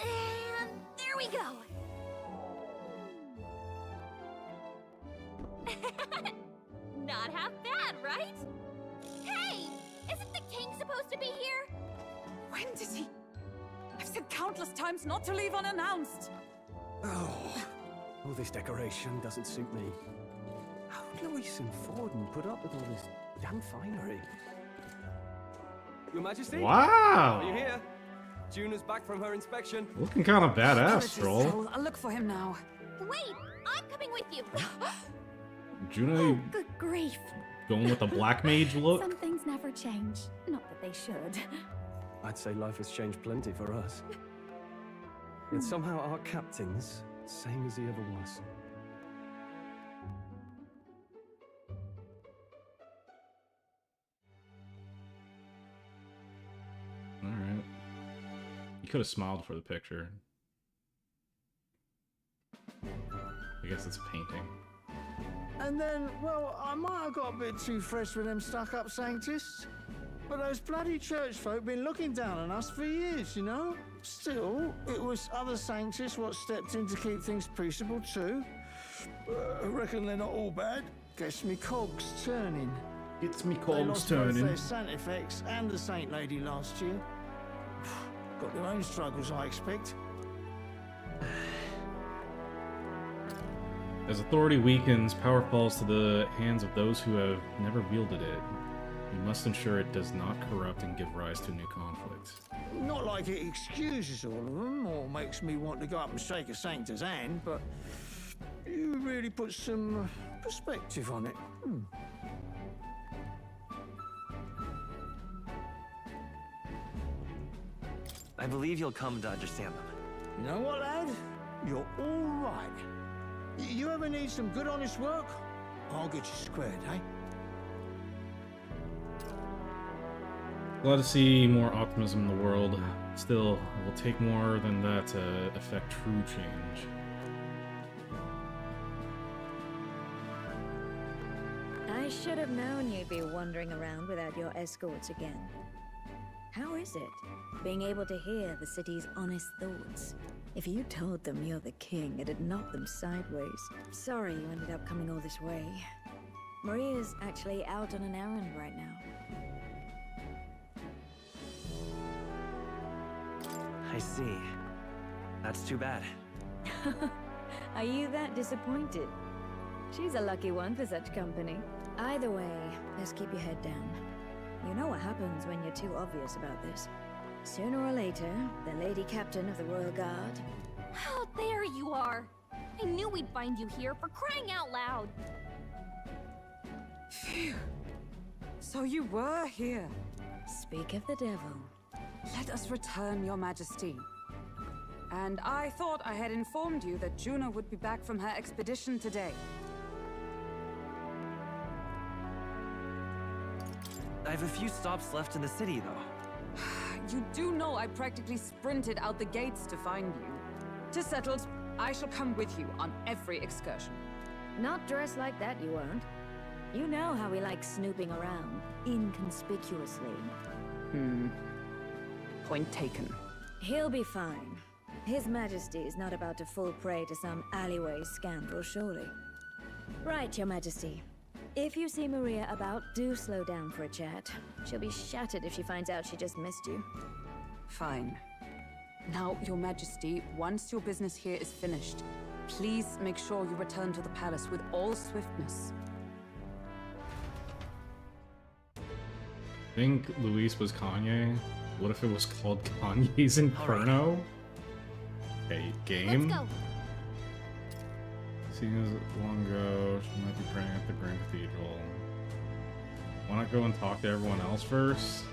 And there we go. Not half bad, right? Hey! Isn't the king supposed to be here? When did he? I've said countless times not to leave unannounced. Oh, all this decoration doesn't suit me. How would Luis and Forden put up with all this damn finery? Your Majesty? Wow. Are you here? Juna's back from her inspection. Looking kind of badass, Security Stroll. cell. I'll look for him now. Wait, I'm coming with you. Juno Good grief. going with the black mage look. Some things never change. Not that they should. I'd say life has changed plenty for us. Yet somehow our captain's same as he ever was. Alright. You could have smiled for the picture. I guess it's a painting. And then, well, I might have got a bit too fresh with them stuck-up sanctists. But those bloody church folk been looking down on us for years, you know? Still, it was other sanctists what stepped in to keep things peaceable too. I reckon they're not all bad. Gets me cogs turning. It's me They cogs lost turning. both their Saint effects and the Saint Lady last year. Got their own struggles, I expect. As authority weakens, power falls to the hands of those who have never wielded it. We must ensure it does not corrupt and give rise to new conflicts. Not like it excuses all of them or makes me want to go up and shake a sanctor's hand, but you really put some perspective on it. I believe you'll come to understand them. You know what, lad? You're all right. You ever need some good, honest work? I'll get you squared, eh? Glad to see more optimism in the world. Still, it will take more than that to effect true change. I should have known you'd be wandering around without your escorts again. How is it, being able to hear the city's honest thoughts? If you told them you're the king, it'd knock them sideways. Sorry you ended up coming all this way. Maria's actually out on an errand right now. I see. That's too bad. Are you that disappointed? She's a lucky one for such company. Either way, just keep your head down. You know what happens when you're too obvious about this. Sooner or later, the Lady Captain of the Royal Guard... Oh, there you are. I knew we'd find you here, for crying out loud. Phew. So you were here. Speak of the devil. Let us return, Your Majesty. And I thought I had informed you that Juna would be back from her expedition today. I have a few stops left in the city, though. You do know I practically sprinted out the gates to find you. To settled, I shall come with you on every excursion. Not dressed like that, you won't. You know how we like snooping around, inconspicuously. Point taken. He'll be fine. His Majesty is not about to fall prey to some alleyway scandal, surely. Right, Your Majesty. If you see Maria about, do slow down for a chat. She'll be shattered if she finds out she just missed you. Fine. Now, Your Majesty, once your business here is finished, please make sure you return to the palace with all swiftness. I think Luis was Kanye. What if it was called Kanye's Inferno? Okay, game. Let's go. Seeing as long ago, she might be praying at the Grand Cathedral. Why not go and talk to everyone else first?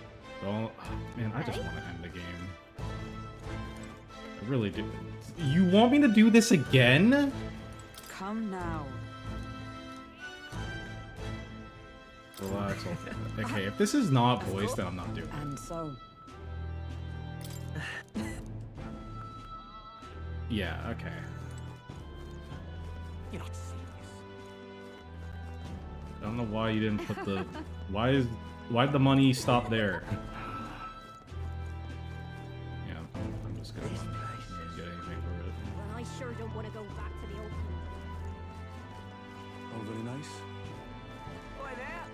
Well, man, I just want to end the game. I really do. You want me to do this again? Come now. Relax. Okay, if this is not voiced, then I'm not doing it. And so. Yeah, okay. You're not serious. I don't know why you didn't put the... Why'd the money stop there? Yeah, I'm just gonna get anything for it. Well, I sure don't want to go back to the old people. All very nice. Boy there!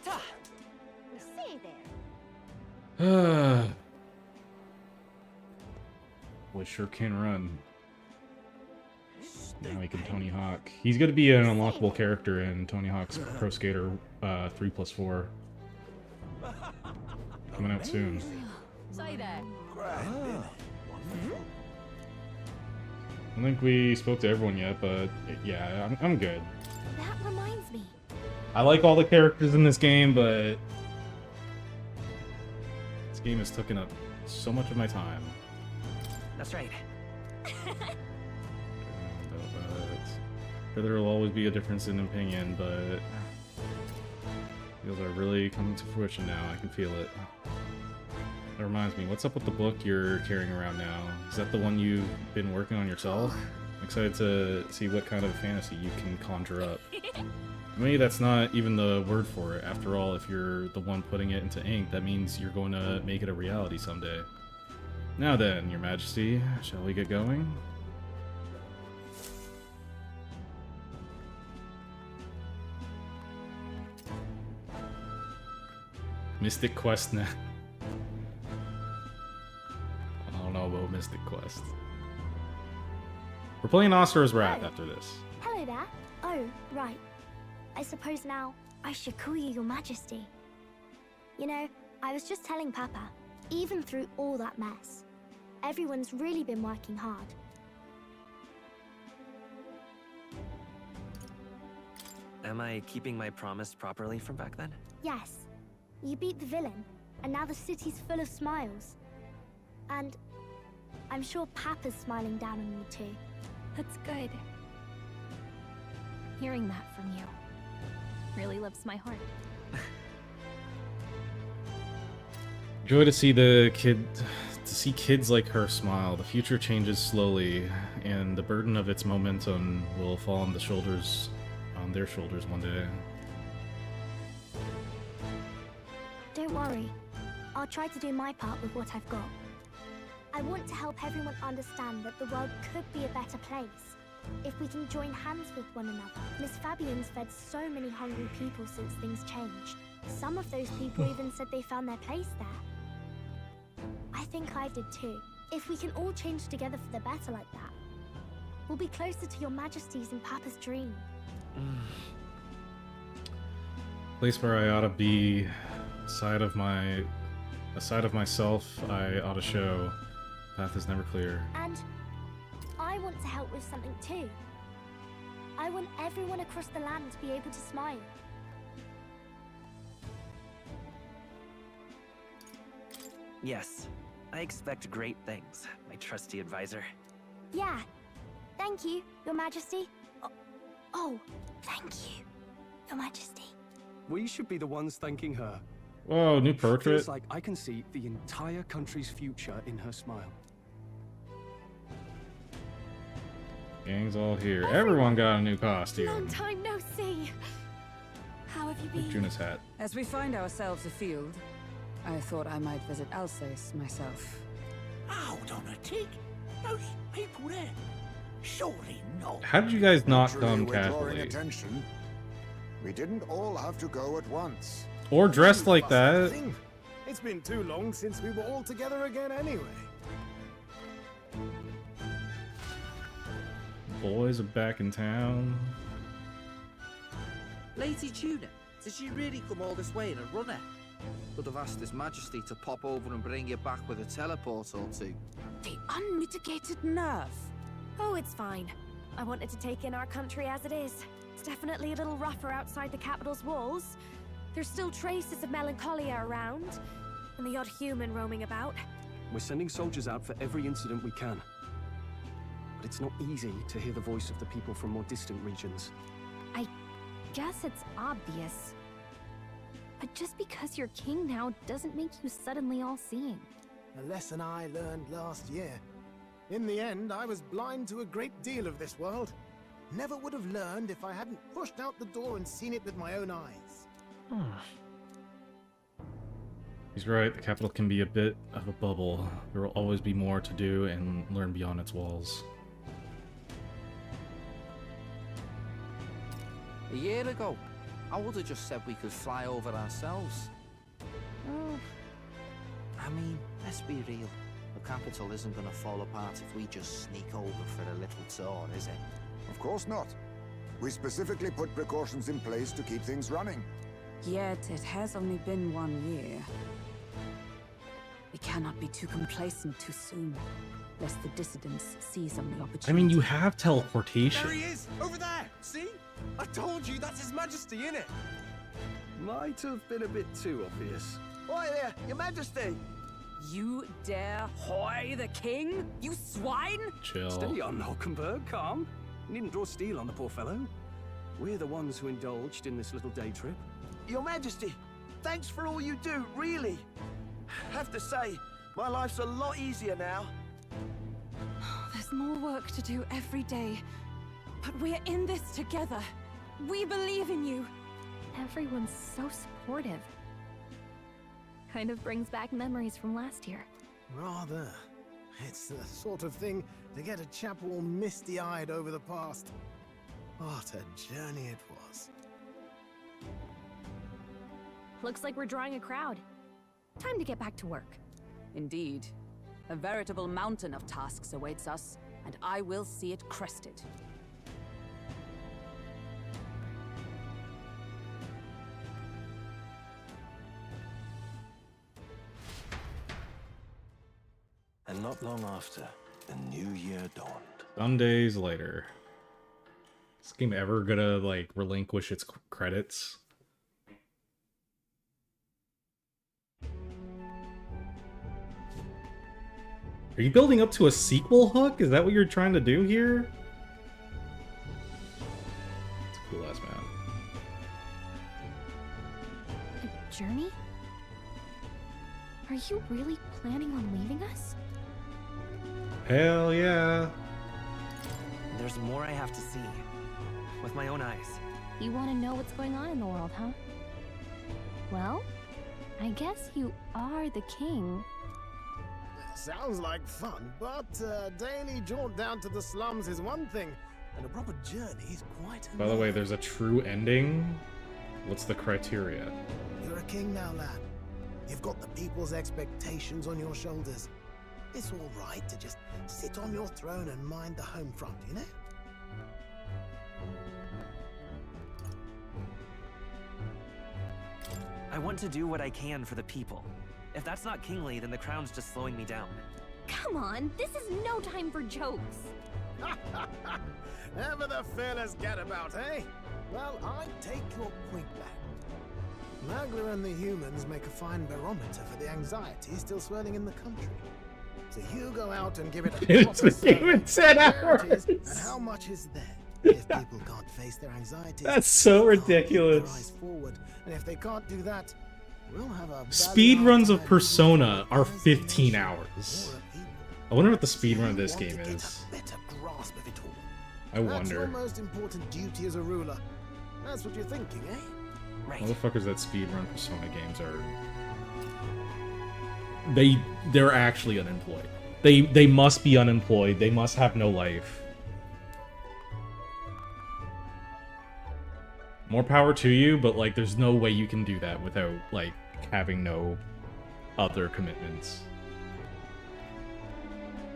Ta! Say there. Boy sure can run. Now he can Tony Hawk. He's gonna be an unlockable character in Tony Hawk's Pro Skater 3+4. Coming out soon. Say there. I don't think we spoke to everyone yet, but yeah, I'm good. That reminds me. I like all the characters in this game, but this game has taken up so much of my time. That's right. Sure, there will always be a difference in opinion, but these are really coming to fruition now. I can feel it. That reminds me, what's up with the book you're carrying around now? Is that the one you've been working on yourself? I'm excited to see what kind of fantasy you can conjure up. Maybe that's not even the word for it. After all, if you're the one putting it into ink, that means you're going to make it a reality someday. Now then, Your Majesty, shall we get going? Mystic Quest now. I don't know about Mystic Quest. We're playing Asura's Wrath after this. Hello there. Oh, right. I suppose now I should call you Your Majesty. You know, I was just telling Papa, even through all that mess, everyone's really been working hard. Am I keeping my promise properly from back then? Yes, you beat the villain, and now the city's full of smiles. And I'm sure Papa's smiling down on you too. That's good. Hearing that from you really lifts my heart. Joy to see kids like her smile. The future changes slowly, and the burden of its momentum will fall on their shoulders one day. Don't worry. I'll try to do my part with what I've got. I want to help everyone understand that the world could be a better place if we can join hands with one another. Miss Fabian's fed so many hungry people since things changed. Some of those people even said they found their place there. I think I did too. If we can all change together for the better like that, we'll be closer to Your Majesty's and Papa's dream. Place where I ought to be, a side of myself I ought to show. Path is never clear. And I want to help with something too. I want everyone across the land to be able to smile. Yes, I expect great things, my trusty advisor. Yeah. Thank you, Your Majesty. Oh, thank you, Your Majesty. We should be the ones thanking her. Whoa, new portrait. Feels like I can see the entire country's future in her smile. Gang's all here. Everyone got a new costume. Long time no see. How have you been? Juna's hat. As we find ourselves afield, I thought I might visit Alsace myself. Hold on a tick. Those people there. Surely not. How did you guys not Naturally, come we're drawing casually? attention. We didn't all have to go at once. Or dressed like that? It's been too long since we were all together again anyway. Boys are back in town. Lady Tuna, did you really come all this way in a runner? Could have asked His Majesty to pop over and bring you back with a teleport or two. The unmitigated nerve. Oh, it's fine. I wanted to take in our country as it is. It's definitely a little rougher outside the capital's walls. There's still traces of melancholia around, and the odd human roaming about. We're sending soldiers out for every incident we can. But it's not easy to hear the voice of the people from more distant regions. I guess it's obvious. But just because you're king now doesn't make you suddenly all-seeing. A lesson I learned last year. In the end, I was blind to a great deal of this world. Never would have learned if I hadn't pushed out the door and seen it with my own eyes. He's right, the capital can be a bit of a bubble. There will always be more to do and learn beyond its walls. A year ago, I would have just said we could fly over ourselves. I mean, let's be real. The capital isn't going to fall apart if we just sneak over for a little tour, is it? Of course not. We specifically put precautions in place to keep things running. Yet it has only been 1 year. We cannot be too complacent too soon, lest the dissidents seize on the opportunity. I mean, you have teleportation. There he is! Over there! See? I told you, that's His Majesty, innit? Might have been a bit too obvious. Oi there, Your Majesty! You dare hoy the king? You swine! Chill. Steady on, Hulkenberg, calm. Needn't draw steel on the poor fellow. We're the ones who indulged in this little day trip. Your Majesty, thanks for all you do, really. Have to say, my life's a lot easier now. There's more work to do every day. But we're in this together. We believe in you. Everyone's so supportive. Kind of brings back memories from last year. Rather. It's the sort of thing to get a chap all misty-eyed over the past. What a journey it was. Looks like we're drawing a crowd. Time to get back to work. Indeed. A veritable mountain of tasks awaits us, and I will see it crested. And not long after, a new year dawned. Some days later. Is this game ever gonna, like, relinquish its credits? Are you building up to a sequel, Hook? Is that what you're trying to do here? It's a cool ass map. A journey? Are you really planning on leaving us? Hell yeah. There's more I have to see. With my own eyes. You want to know what's going on in the world, huh? Well, I guess you are the king. Sounds like fun, but a daily jaunt down to the slums is one thing, and a proper journey is quite another. By the way, there's a true ending. What's the criteria? You're a king now, lad. You've got the people's expectations on your shoulders. It's all right to just sit on your throne and mind the home front, you know? I want to do what I can for the people. If that's not kingly, then the crown's just slowing me down. Come on, this is no time for jokes. Ever the fearless gadabout, eh? Well, I take your point back. Magler and the humans make a fine barometer for the anxiety still swirling in the country. So you go out and give it a proper survey. Where it is and how much is there? If people can't face their anxieties, That's so ridiculous. their eyes forward, and if they can't do that, we'll have a Speed runs of Persona are 15 hours. I wonder what the speed run of this game is. better grasp of it all. I That's your wonder. most important duty as a ruler. That's what you're thinking, eh? Motherfuckers that speedrun Persona games are they're actually unemployed. They must be unemployed. They must have no life. More power to you, but like there's no way you can do that without like having no other commitments.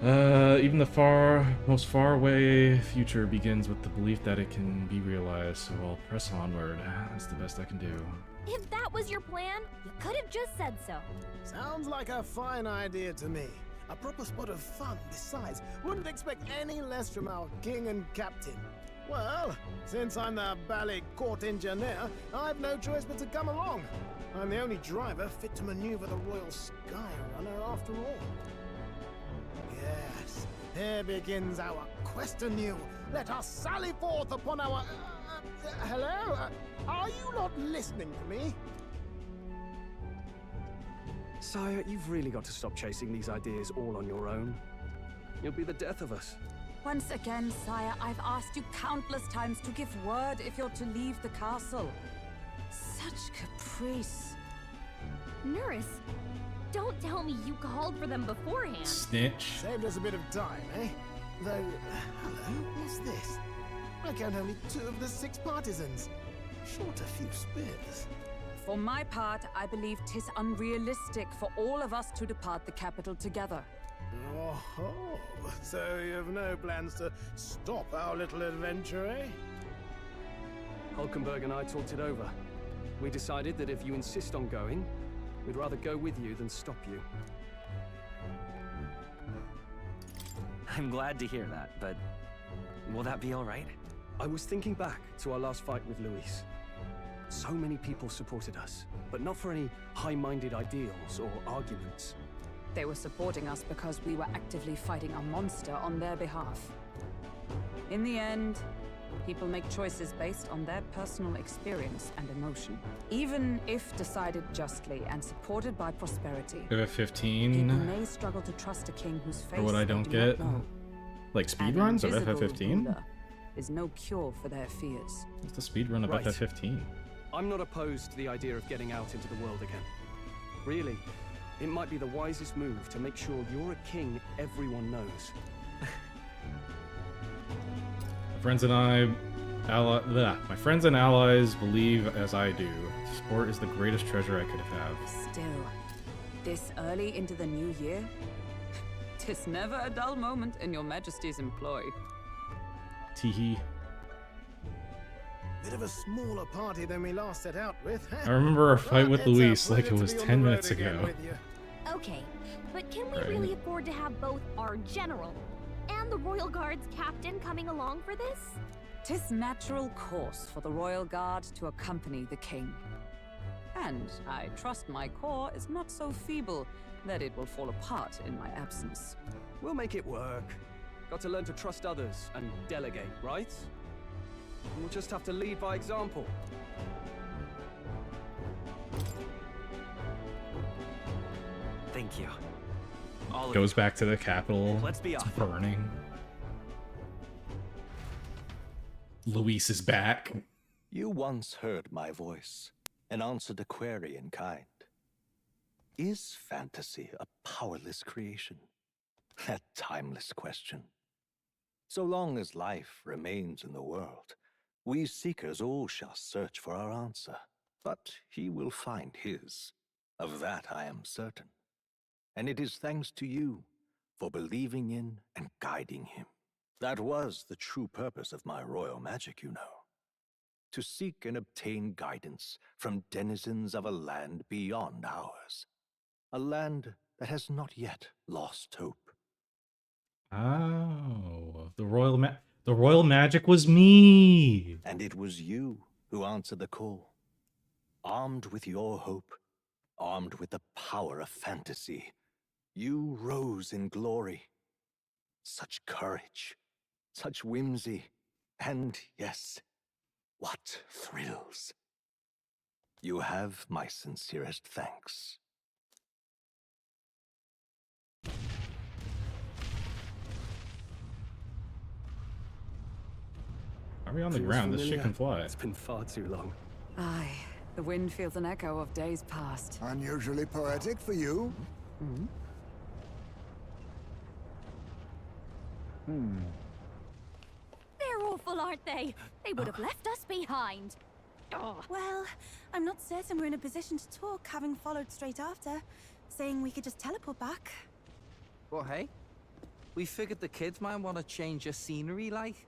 Even the most far away future begins with the belief that it can be realized, so I'll press onward. That's the best I can do. If that was your plan, you could have just said so. Sounds like a fine idea to me. A proper spot of fun, besides. Wouldn't expect any less from our king and captain. Well, since I'm the ballet court engineer, I've no choice but to come along. I'm the only driver fit to maneuver the Royal Skyrunner after all. Yes, here begins our quest anew. Let us sally forth upon our... hello? Are you not listening to me? Sire, you've really got to stop chasing these ideas all on your own. You'll be the death of us. Once again, sire, I've asked you countless times to give word if you're to leave the castle. Such caprice. Nurse, don't tell me you called for them beforehand. Snitch. Saved us a bit of time, eh? Though, hello, what's this? I count only 2 of the 6 partisans. Short a few spears. For my part, I believe 'tis unrealistic for all of us to depart the capital together. Oh, so you've no plans to stop our little adventure, eh? Hulkenberg and I talked it over. We decided that if you insist on going, we'd rather go with you than stop you. I'm glad to hear that, but will that be all right? I was thinking back to our last fight with Luis. So many people supported us, but not for any high-minded ideals or arguments. They were supporting us because we were actively fighting a monster on their behalf. In the end, people make choices based on their personal experience and emotion. Even if decided justly and supported by prosperity, FF15. people may struggle to trust a king whose face Or what I they don't do get. not know. Like An speedruns of invisible FF15? ruler is no cure for their fears. What's the speedrun of Right. FF15? I'm not opposed to the idea of getting out into the world again. Really, it might be the wisest move to make sure you're a king everyone knows. My friends and my friends and allies believe as I do. Sport is the greatest treasure I could have. Still, this early into the new year, 'tis never a dull moment in your Majesty's employ. Teehee. Bit of a smaller party than we last set out with. I remember our fight with It's a Luis like it pleasure to was be on 10 the road minutes again ago. with you. Okay, but can we Right. really afford to have both our general and the Royal Guard's captain coming along for this? 'Tis natural course for the Royal Guard to accompany the king. And I trust my corps is not so feeble that it will fall apart in my absence. We'll make it work. Got to learn to trust others and delegate, right? We'll just have to lead by example. Thank you. All of Goes back to the capital. Let's be It's off. burning. Luis is back. You once heard my voice and answered a query in kind. Is fantasy a powerless creation? That timeless question. So long as life remains in the world, we seekers all shall search for our answer. But he will find his. Of that I am certain. And it is thanks to you for believing in and guiding him. That was the true purpose of my royal magic, you know. To seek and obtain guidance from denizens of a land beyond ours. A land that has not yet lost hope. Oh, the royal magic was me. And it was you who answered the call. Armed with your hope, armed with the power of fantasy, you rose in glory. Such courage, such whimsy, and yes, what thrills. You have my sincerest thanks. Are we on the Feels ground? This familiar. shit can fly. It's been far too long. Aye, the wind feels an echo of days past. Unusually poetic for you. They're awful, aren't they? They would have left us behind. Oh. Well, I'm not certain we're in a position to talk, having followed straight after, saying we could just teleport back. Well, hey, we figured the kids might want to change your scenery, like.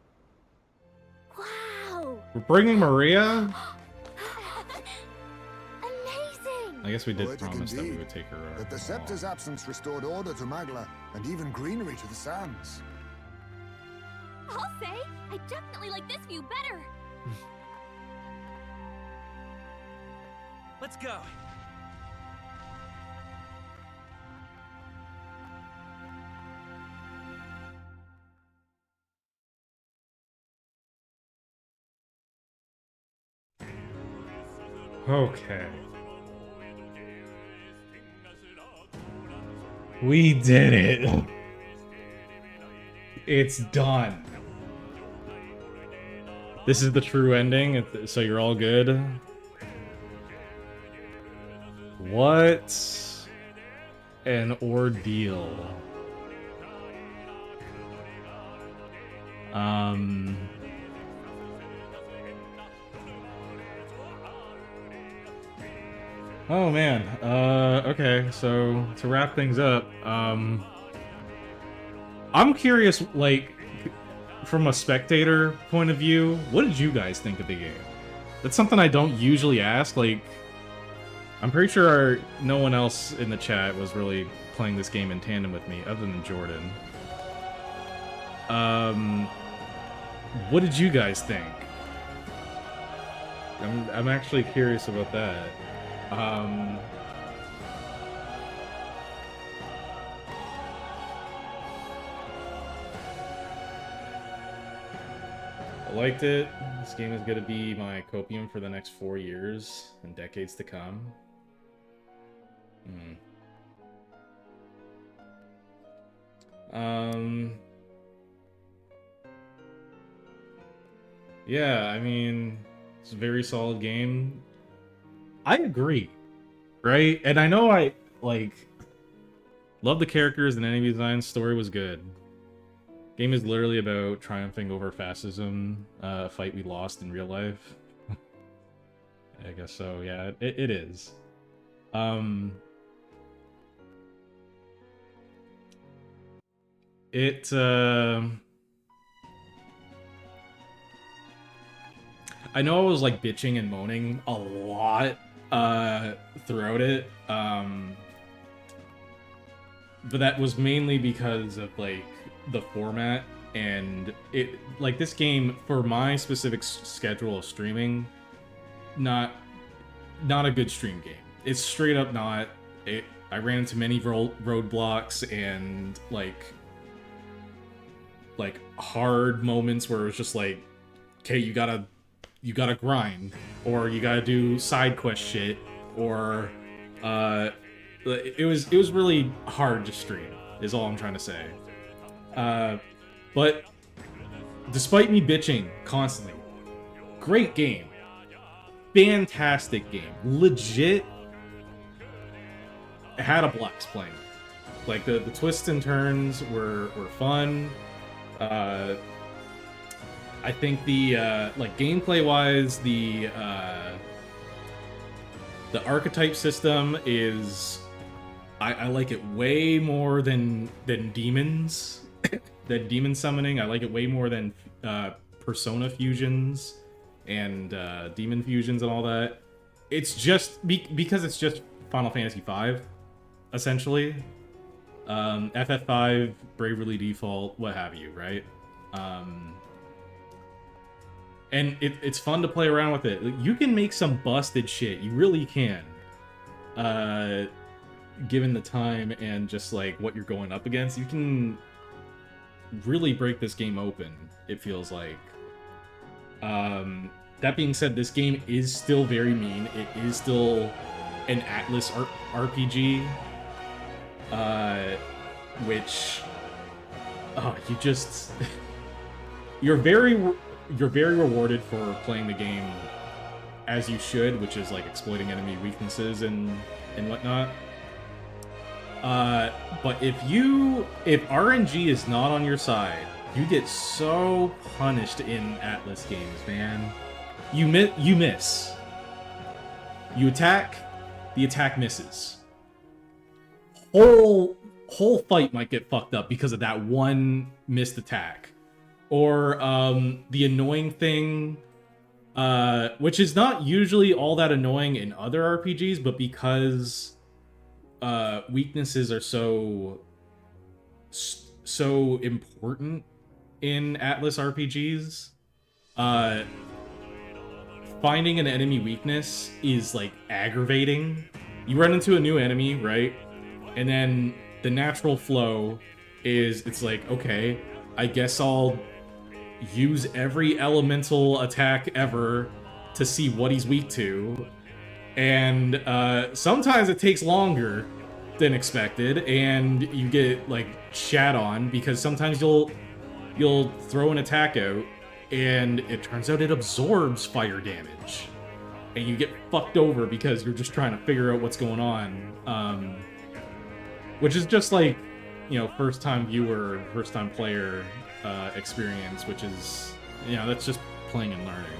Wow! We're bringing Maria? Amazing! I guess we did Poetic promise that we indeed, would take her. that the Scepter's absence restored order to Magla, and even greenery to the sands. I'll say, I definitely like this view better. Let's go. Okay. We did it. It's done. This is the true ending, so you're all good. What an ordeal. Oh man. Okay, so to wrap things up, I'm curious, like, from a spectator point of view, what did you guys think of the game? That's something I don't usually ask. Like, I'm pretty sure no one else in the chat was really playing this game in tandem with me, other than Jordan. What did you guys think? I'm actually curious about that. I liked it. This game is going to be my copium for the next 4 years and decades to come. Yeah, I mean, it's a very solid game. I agree, right? And I know I, like, love the characters and enemy design. Story was good. Game is literally about triumphing over fascism, a fight we lost in real life. I guess so, yeah, it is. I know I was like bitching and moaning a lot throughout it, but that was mainly because of like the format, and it, like, this game for my specific schedule of streaming, not a good stream game. It's straight up not. I ran into many roadblocks and like hard moments where it was just like, okay, you gotta grind, or you gotta do side quest shit, or it was really hard to stream, is all I'm trying to say. But despite me bitching constantly, great game, fantastic game, legit. I had a blast playing. Like the twists and turns were fun. I think the like gameplay wise, the archetype system is, I like it way more than demons. Than demon summoning. I like it way more than persona fusions and demon fusions and all that. It's just because it's just Final Fantasy V, essentially. FF5, Bravely Default, what have you, right? And it's fun to play around with it. You can make some busted shit. You really can. Given the time and just like what you're going up against, you can really break this game open, it feels like. That being said, this game is still very mean. It is still an Atlas RPG, which you just you're very rewarded for playing the game as you should, which is like exploiting enemy weaknesses and whatnot. But if RNG is not on your side, you get so punished in Atlas games, man. You miss. You attack, the attack misses. Whole fight might get fucked up because of that one missed attack. Or the annoying thing, which is not usually all that annoying in other RPGs, but because weaknesses are so important in Atlas RPGs, finding an enemy weakness is like aggravating. You run into a new enemy, right? And then the natural flow is it's like, okay, I guess I'll use every elemental attack ever to see what he's weak to. And sometimes it takes longer than expected, and you get like shat on because sometimes you'll throw an attack out and it turns out it absorbs fire damage, and you get fucked over because you're just trying to figure out what's going on. Which is just like, you know, first time viewer, first time player experience, which is, you know, that's just playing and learning.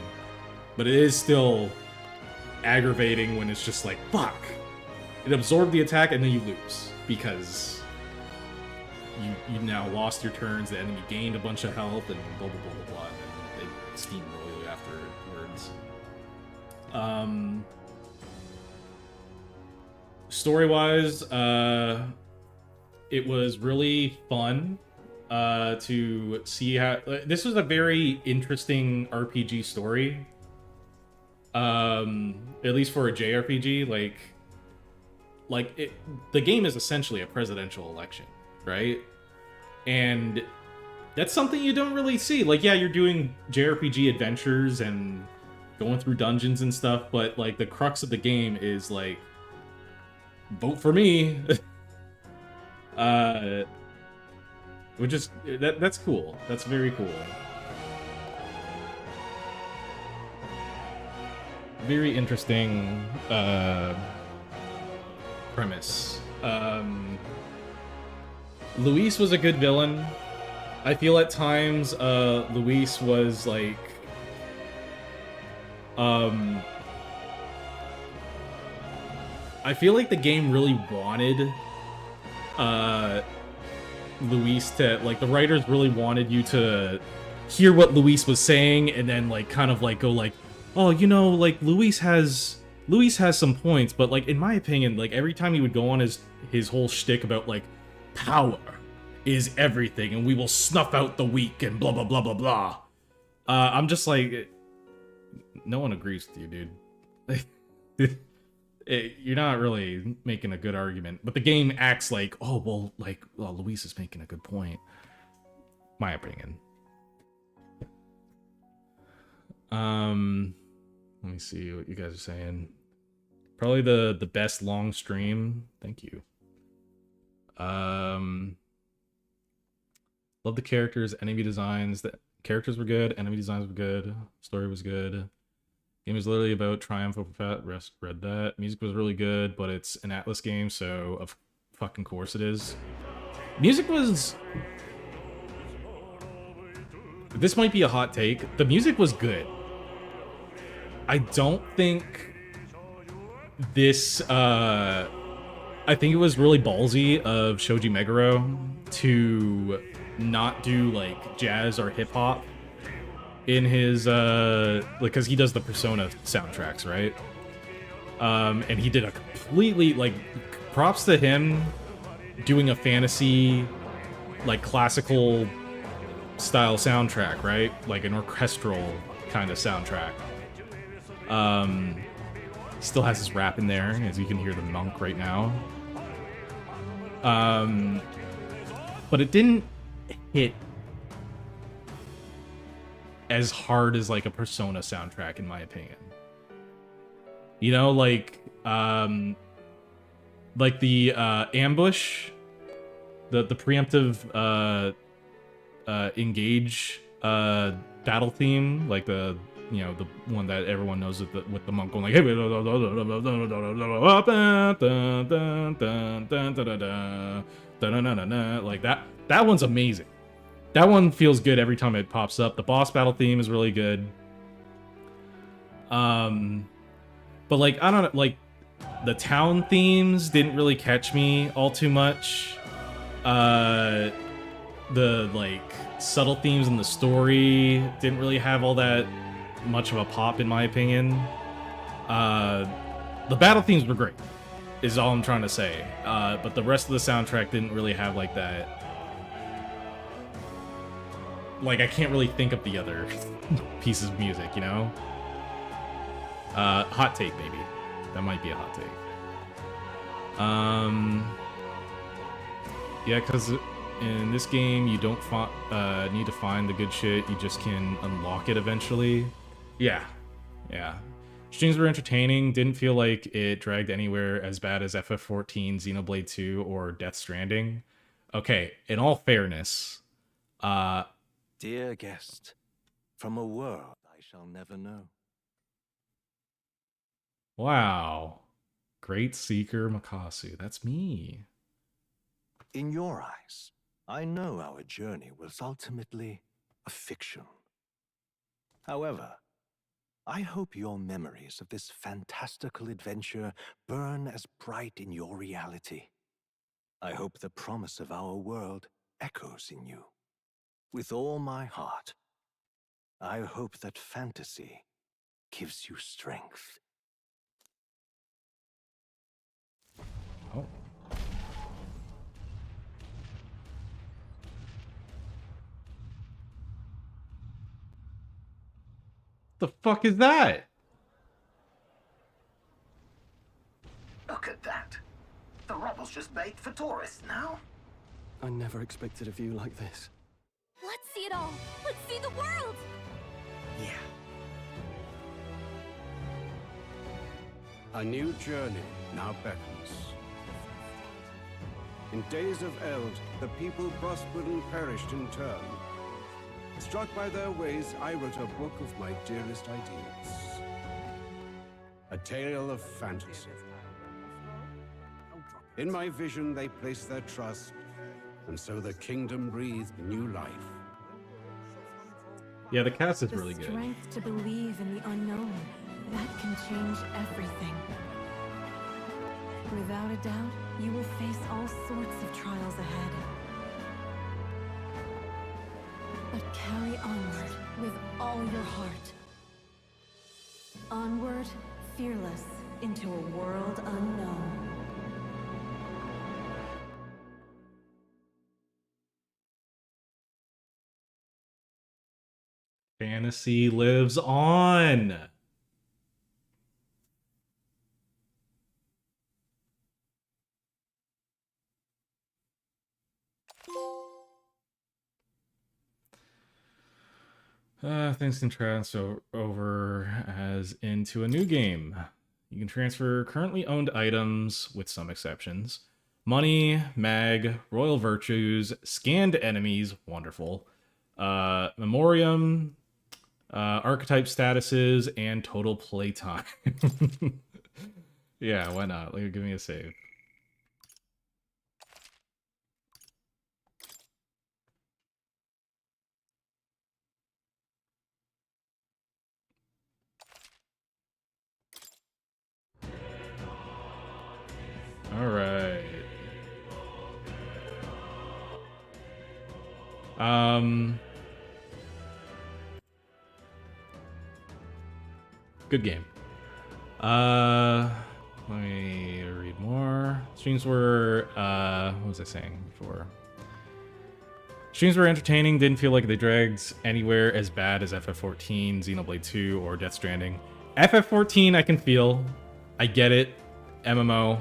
But it is still aggravating when it's just like, fuck, it absorbed the attack and then you lose because you now lost your turns, the enemy gained a bunch of health and blah blah blah blah blah, and then they steamroll you afterwards. Story-wise, it was really fun to see how this was a very interesting RPG story. At least for a JRPG, the game is essentially a presidential election, right? And that's something you don't really see. Like, yeah, you're doing JRPG adventures and going through dungeons and stuff, but like the crux of the game is like, vote for me. Which is that's cool. That's very cool. Very interesting premise. Luis was a good villain. I feel at times Luis was like I feel like the game really wanted Luis to, like, the writers really wanted you to hear what Luis was saying and then like kind of like go like, oh, you know, like Luis has some points, but like in my opinion, like every time he would go on his whole shtick about like power is everything and we will snuff out the weak and blah blah blah blah blah. I'm just like, no one agrees with you, dude. You're not really making a good argument, but the game acts like, oh, well, like, well, Luis is making a good point. My opinion. Let me see what you guys are saying. Probably the best long stream. Thank you. Love the characters, enemy designs. The characters were good, enemy designs were good, story was good. Game is literally about triumph over fat. Read that. Music was really good, but it's an Atlas game, so of fucking course it is. Music was... This might be a hot take. The music was good. I don't think this... I think it was really ballsy of Shoji Meguro to not do, like, jazz or hip-hop in his because he does the Persona soundtracks, right? And he did a completely, like, props to him doing a fantasy, like, classical style soundtrack, right? Like an orchestral kind of soundtrack. Still has his rap in there, as you can hear the monk right now. But it didn't hit as hard as like a Persona soundtrack, in my opinion. You know, like the ambush, the preemptive engage battle theme, like the you know, the one that everyone knows with the monk going like, like that. That one's amazing. That one feels good every time it pops up. The boss battle theme is really good. But like, I don't know, like the town themes didn't really catch me all too much. The like subtle themes in the story didn't really have all that much of a pop in my opinion. The battle themes were great, is all I'm trying to say. But the rest of the soundtrack didn't really have like that. Like, I can't really think of the other pieces of music, you know? Hot take, maybe. That might be a hot take. Yeah, because in this game, you don't need to find the good shit. You just can unlock it eventually. Yeah. Yeah. Streams were entertaining. Didn't feel like it dragged anywhere as bad as FF14, Xenoblade 2, or Death Stranding. Okay, in all fairness, Dear guest, from a world I shall never know. wow. Great Seeker Makasu. That's me. In your eyes, I know our journey was ultimately a fiction. However, I hope your memories of this fantastical adventure burn as bright in your reality. I hope the promise of our world echoes in you. With all my heart, I hope that fantasy gives you strength. Oh. The fuck is that? Look at that. The rubble's just baked for tourists now. I never expected a view like this. Let's see it all. Let's see the world. Yeah. A new journey now beckons. In days of Eld, the people prospered and perished in turn. Struck by their ways, I wrote a book of my dearest ideas. A tale of fantasy. In my vision, they placed their trust, and so the kingdom breathed new life. Yeah, the cast is really The good. strength to believe in the unknown, that can change everything. Without a doubt, you will face all sorts of trials ahead. But carry onward with all your heart. Onward, fearless, into a world unknown. Fantasy lives on. Things can transfer over as into a new game. You can transfer currently owned items, with some exceptions. Money, mag, royal virtues, scanned enemies, wonderful. Memoriam, archetype statuses, and total playtime. Yeah, why not? Give me a save. Alright. Good game. Let me read more. Streams were, what was I saying before? Streams were entertaining, didn't feel like they dragged anywhere as bad as FF14, Xenoblade 2, or Death Stranding. FF14 I can feel. I get it. MMO.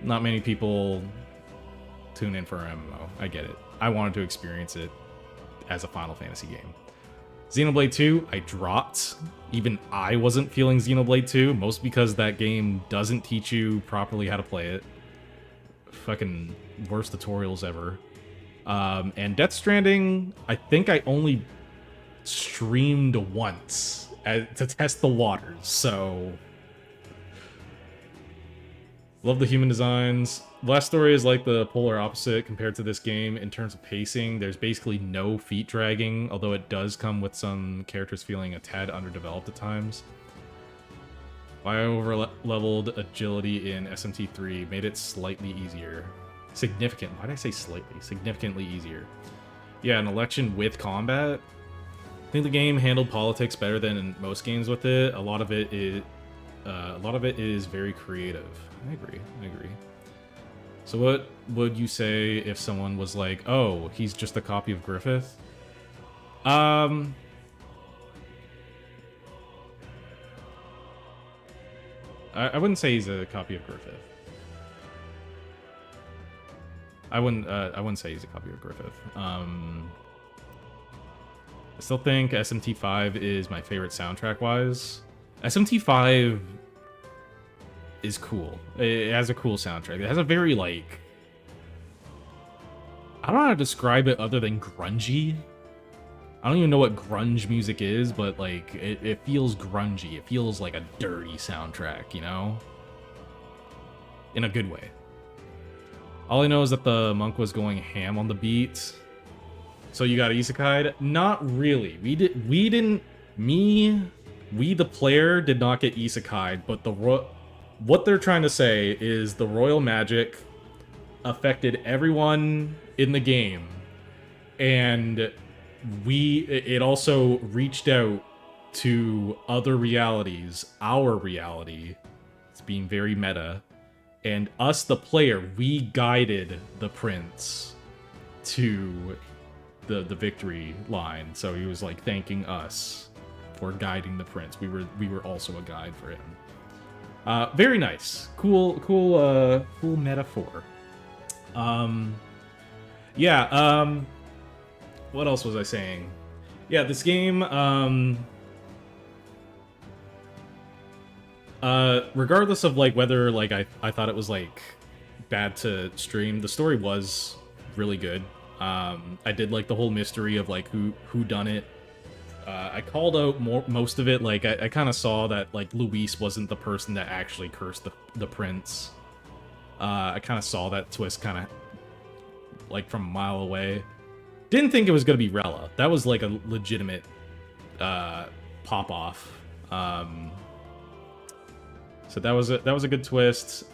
Not many people tune in for an MMO. I get it. I wanted to experience it as a Final Fantasy game. Xenoblade 2, I dropped. Even I wasn't feeling Xenoblade 2, most because that game doesn't teach you properly how to play it. Fucking worst tutorials ever. And Death Stranding, I think I only streamed once to test the waters. So love the human designs. Last Story is like the polar opposite compared to this game in terms of pacing. There's basically no feet dragging, although it does come with some characters feeling a tad underdeveloped at times. Why I over-leveled agility in SMT3 made it slightly easier. Significant. Why did I say slightly? Significantly easier. Yeah, an election with combat. I think the game handled politics better than in most games with it. A lot of it is very creative. I agree. So what would you say if someone was like, "Oh, he's just a copy of Griffith"? I wouldn't say he's a copy of Griffith. I wouldn't say he's a copy of Griffith. I still think SMT5 is my favorite soundtrack-wise. SMT5 is cool. It has a cool soundtrack. It has a very, like... I don't know how to describe it other than grungy. I don't even know what grunge music is, but, like, it feels grungy. It feels like a dirty soundtrack, you know? In a good way. All I know is that the monk was going ham on the beat. So you got isekai'd? Not really. We the player, did not get isekai'd, but what they're trying to say is the royal magic affected everyone in the game, and it also reached out to other realities, our reality. It's being very meta. And us, the player, we guided the prince to the victory line. So he was like thanking us for guiding the prince. We were also a guide for him. Very nice. Cool metaphor. What else was I saying? Yeah, this game, regardless of like whether like I thought it was like bad to stream, the story was really good. I did like the whole mystery of like who done it. I called out most of it. Like I kind of saw that like Luis wasn't the person that actually cursed the prince. I kind of saw that twist kind of like from a mile away. Didn't think it was gonna be Rella. That was like a legitimate pop off. So that was a good twist.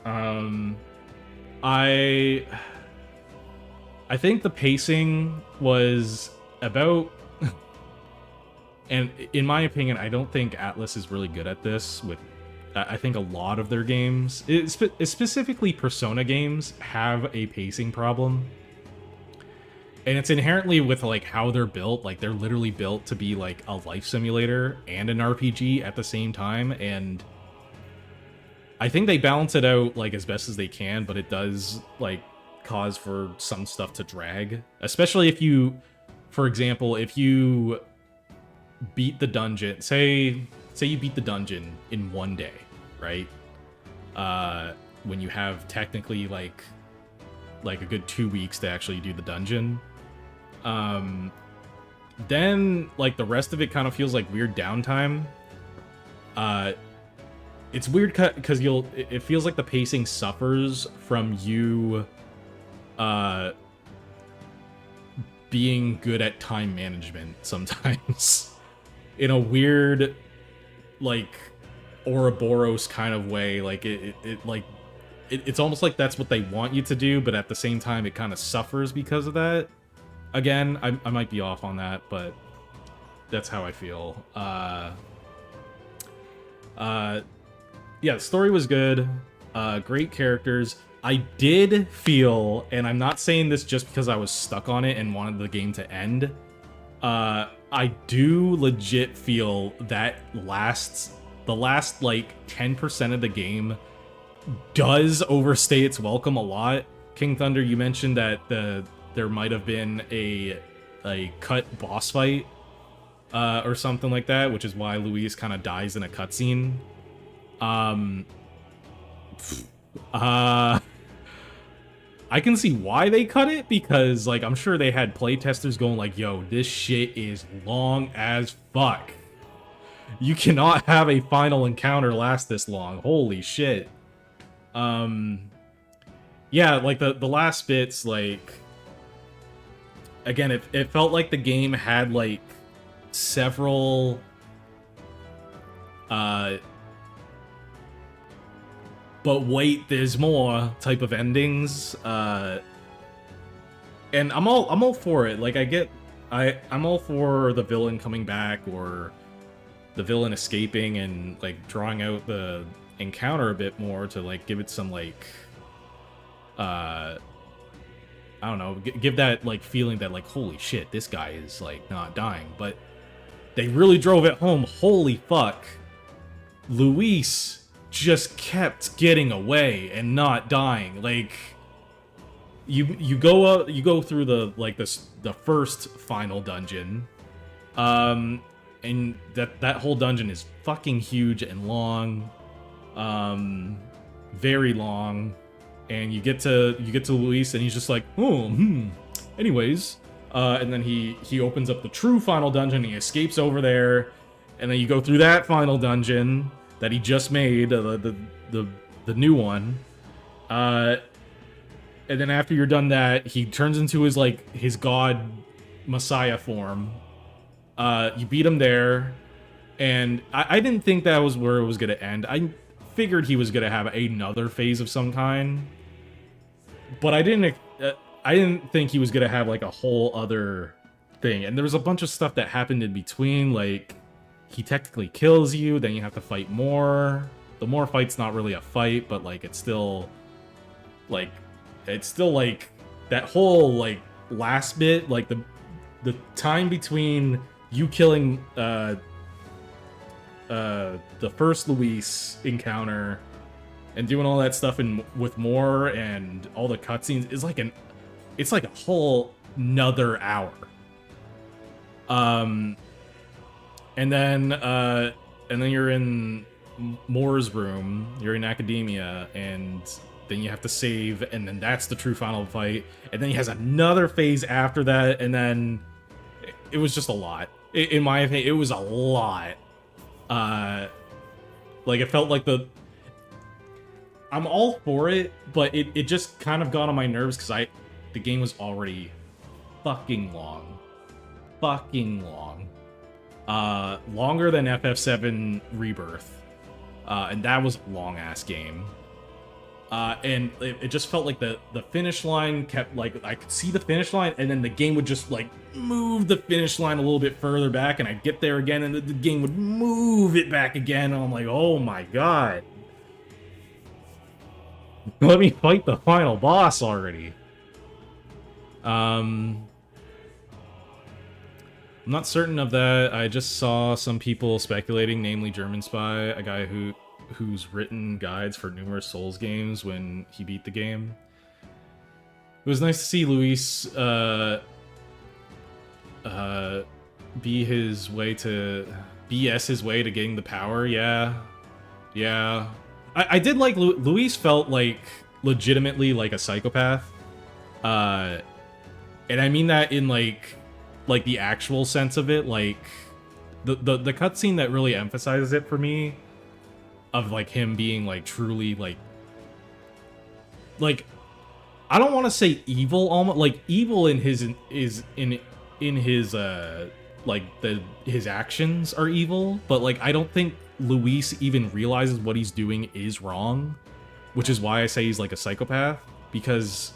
I think the pacing was about, and in my opinion, I don't think Atlas is really good at this. I think a lot of their games, specifically Persona games, have a pacing problem. And it's inherently with like how they're built. Like they're literally built to be like a life simulator and an RPG at the same time. And I think they balance it out like as best as they can, but it does like cause for some stuff to drag. Especially if you, for example, if you beat the dungeon, say you beat the dungeon in one day, right? When you have technically like a good 2 weeks to actually do the dungeon. Then like the rest of it kind of feels like weird downtime. It's weird because it feels like the pacing suffers from you being good at time management sometimes. In a weird like Ouroboros kind of way. Like it's almost like that's what they want you to do, but at the same time it kind of suffers because of that. Again, I might be off on that, but that's how I feel. Yeah, the story was good. Great characters. I did feel, and I'm not saying this just because I was stuck on it and wanted the game to end. I do legit feel that the last like 10% of the game does overstay its welcome a lot. King Thunder, you mentioned that there might have been a cut boss fight or something like that, which is why Luis kind of dies in a cutscene. I can see why they cut it, because like I'm sure they had playtesters going like, yo, this shit is long as fuck. You cannot have a final encounter last this long. Holy shit. Yeah, like the last bits, like, again, it felt like the game had like several but wait, there's more type of endings. And I'm all for it. Like I'm all for the villain coming back or the villain escaping and like drawing out the encounter a bit more to like give it some like I don't know, give that like feeling that like holy shit, this guy is like not dying. But they really drove it home. Holy fuck. Luis just kept getting away and not dying. Like you go through the like the first final dungeon. And that whole dungeon is fucking huge and long. Very long. And you get to Luis and he's just like, anyways. And then he opens up the true final dungeon, he escapes over there, and then you go through that final dungeon that he just made, the new one. And then after you're done that, he turns into his god messiah form. You beat him there, and I didn't think that was where it was gonna end. I figured he was gonna have another phase of some kind, but I didn't think he was gonna have like a whole other thing. And there was a bunch of stuff that happened in between, like he technically kills you, then you have to fight more. The more fight's not really a fight, but like it's still like that whole like last bit, like the time between you killing the first Luis encounter and doing all that stuff and with more and all the cutscenes is like it's like a whole nother hour. And then you're in Moore's room, you're in academia, and then you have to save, and then that's the true final fight, and then he has another phase after that, and then it was just a lot. In my opinion, it was a lot. Like it felt like I'm all for it, but it just kind of got on my nerves because the game was already fucking long. Longer than FF7 Rebirth. And that was a long ass game. And it just felt like the finish line kept, like, I could see the finish line, and then the game would just, like, move the finish line a little bit further back, and I'd get there again, and the game would move it back again, and I'm like, oh my god. Let me fight the final boss already. I'm not certain of that. I just saw some people speculating, namely German Spy, a guy who's written guides for numerous Souls games when he beat the game. It was nice to see Luis be his way to BS his way to getting the power. Yeah. I did like Luis felt like legitimately like a psychopath. And I mean that in like the actual sense of it, like the cutscene that really emphasizes it for me, of like him being like truly like I don't want to say evil, almost like evil in his his like his actions are evil, but like I don't think Luis even realizes what he's doing is wrong, which is why I say he's like a psychopath, because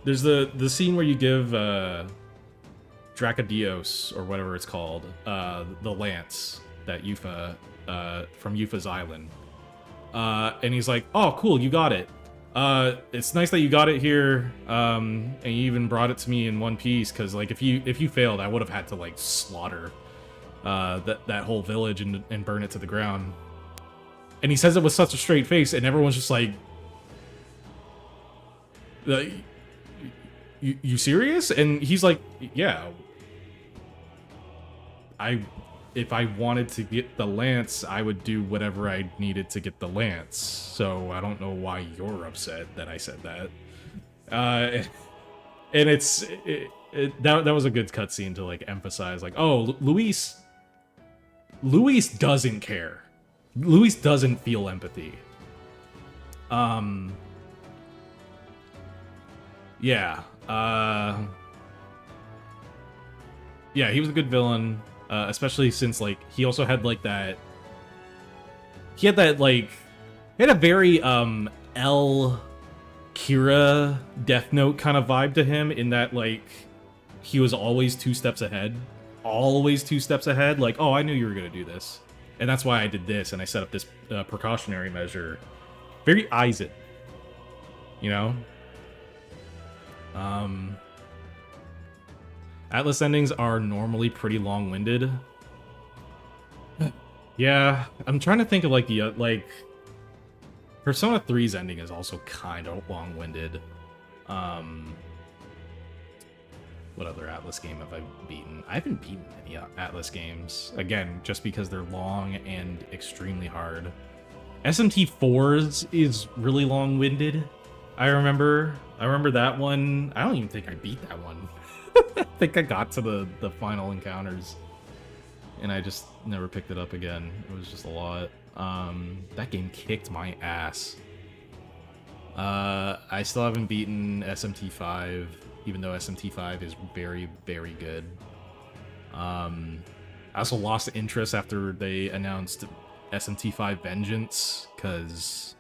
there's the scene where you give Dracodios, or whatever it's called, the lance that Yufa from Yufa's island, and he's like, oh cool, you got it. It's nice that you got it here, and you even brought it to me in one piece, because like if you failed, I would have had to like slaughter that whole village and burn it to the ground. And he says it with such a straight face, and everyone's just like, you serious? And he's like, yeah, if I wanted to get the lance, I would do whatever I needed to get the lance. So I don't know why you're upset that I said that. And that was a good cutscene to like emphasize, like, oh, Luis Luis doesn't care. Luis doesn't feel empathy. Yeah. Yeah, he was a good villain, especially since, like, he also had, like, that... He had that, like... He had a very, L... Kira Death Note kind of vibe to him, in that, like, he was always 2 steps ahead. Always 2 steps ahead. Like, oh, I knew you were going to do this. And that's why I did this, and I set up this precautionary measure. Very Aizen. You know? Atlas endings are normally pretty long-winded. Yeah, I'm trying to think of, like, the, like... Persona 3's ending is also kind of long-winded. What other Atlas game have I beaten? I haven't beaten any Atlas games. Again, just because they're long and extremely hard. SMT4's is really long-winded. I remember that one. I don't even think I beat that one. I think I got to the final encounters. And I just never picked it up again. It was just a lot. That game kicked my ass. I still haven't beaten SMT5, even though SMT5 is very, very good. I also lost interest after they announced SMT5 Vengeance, because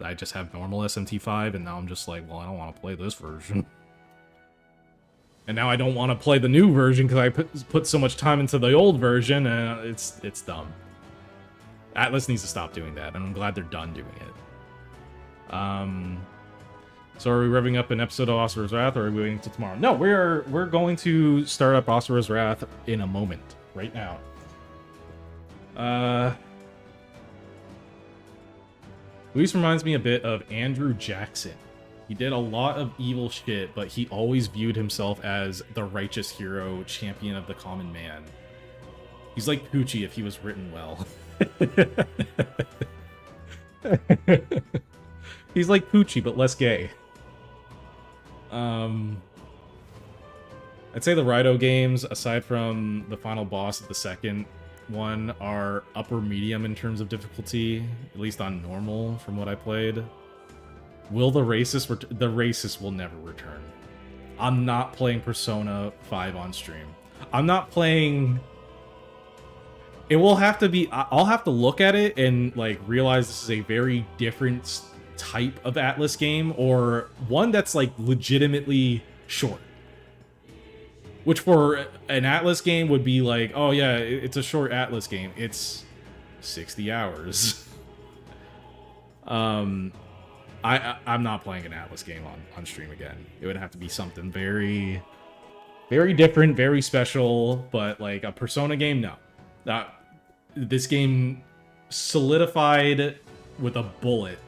I just have normal SMT5, and now I'm just like, well, I don't want to play this version. And now I don't want to play the new version because I put so much time into the old version, and it's dumb. Atlas needs to stop doing that, and I'm glad they're done doing it. So are we revving up an episode of Asura's Wrath, or are we waiting until tomorrow? No, we're going to start up Asura's Wrath in a moment, right now. Luis reminds me a bit of Andrew Jackson. He did a lot of evil shit, but he always viewed himself as the righteous hero, champion of the common man. He's like Poochie if he was written well. He's like Poochie, but less gay. I'd say the Raito games, aside from the final boss of the second one, are upper medium in terms of difficulty, at least on normal from what I played. Will the racist the racist will never return. I'm not playing Persona 5 on stream. I'm not playing... It will have to be... I'll have to look at it and, like, realize this is a very different type of Atlas game, or one that's, like, legitimately short. Which for an Atlas game would be like, oh yeah, it's a short Atlas game. It's 60 hours. I'm not playing an Atlas game on stream again. It would have to be something very, very different, very special, but like a Persona game, no. This game solidified with a bullet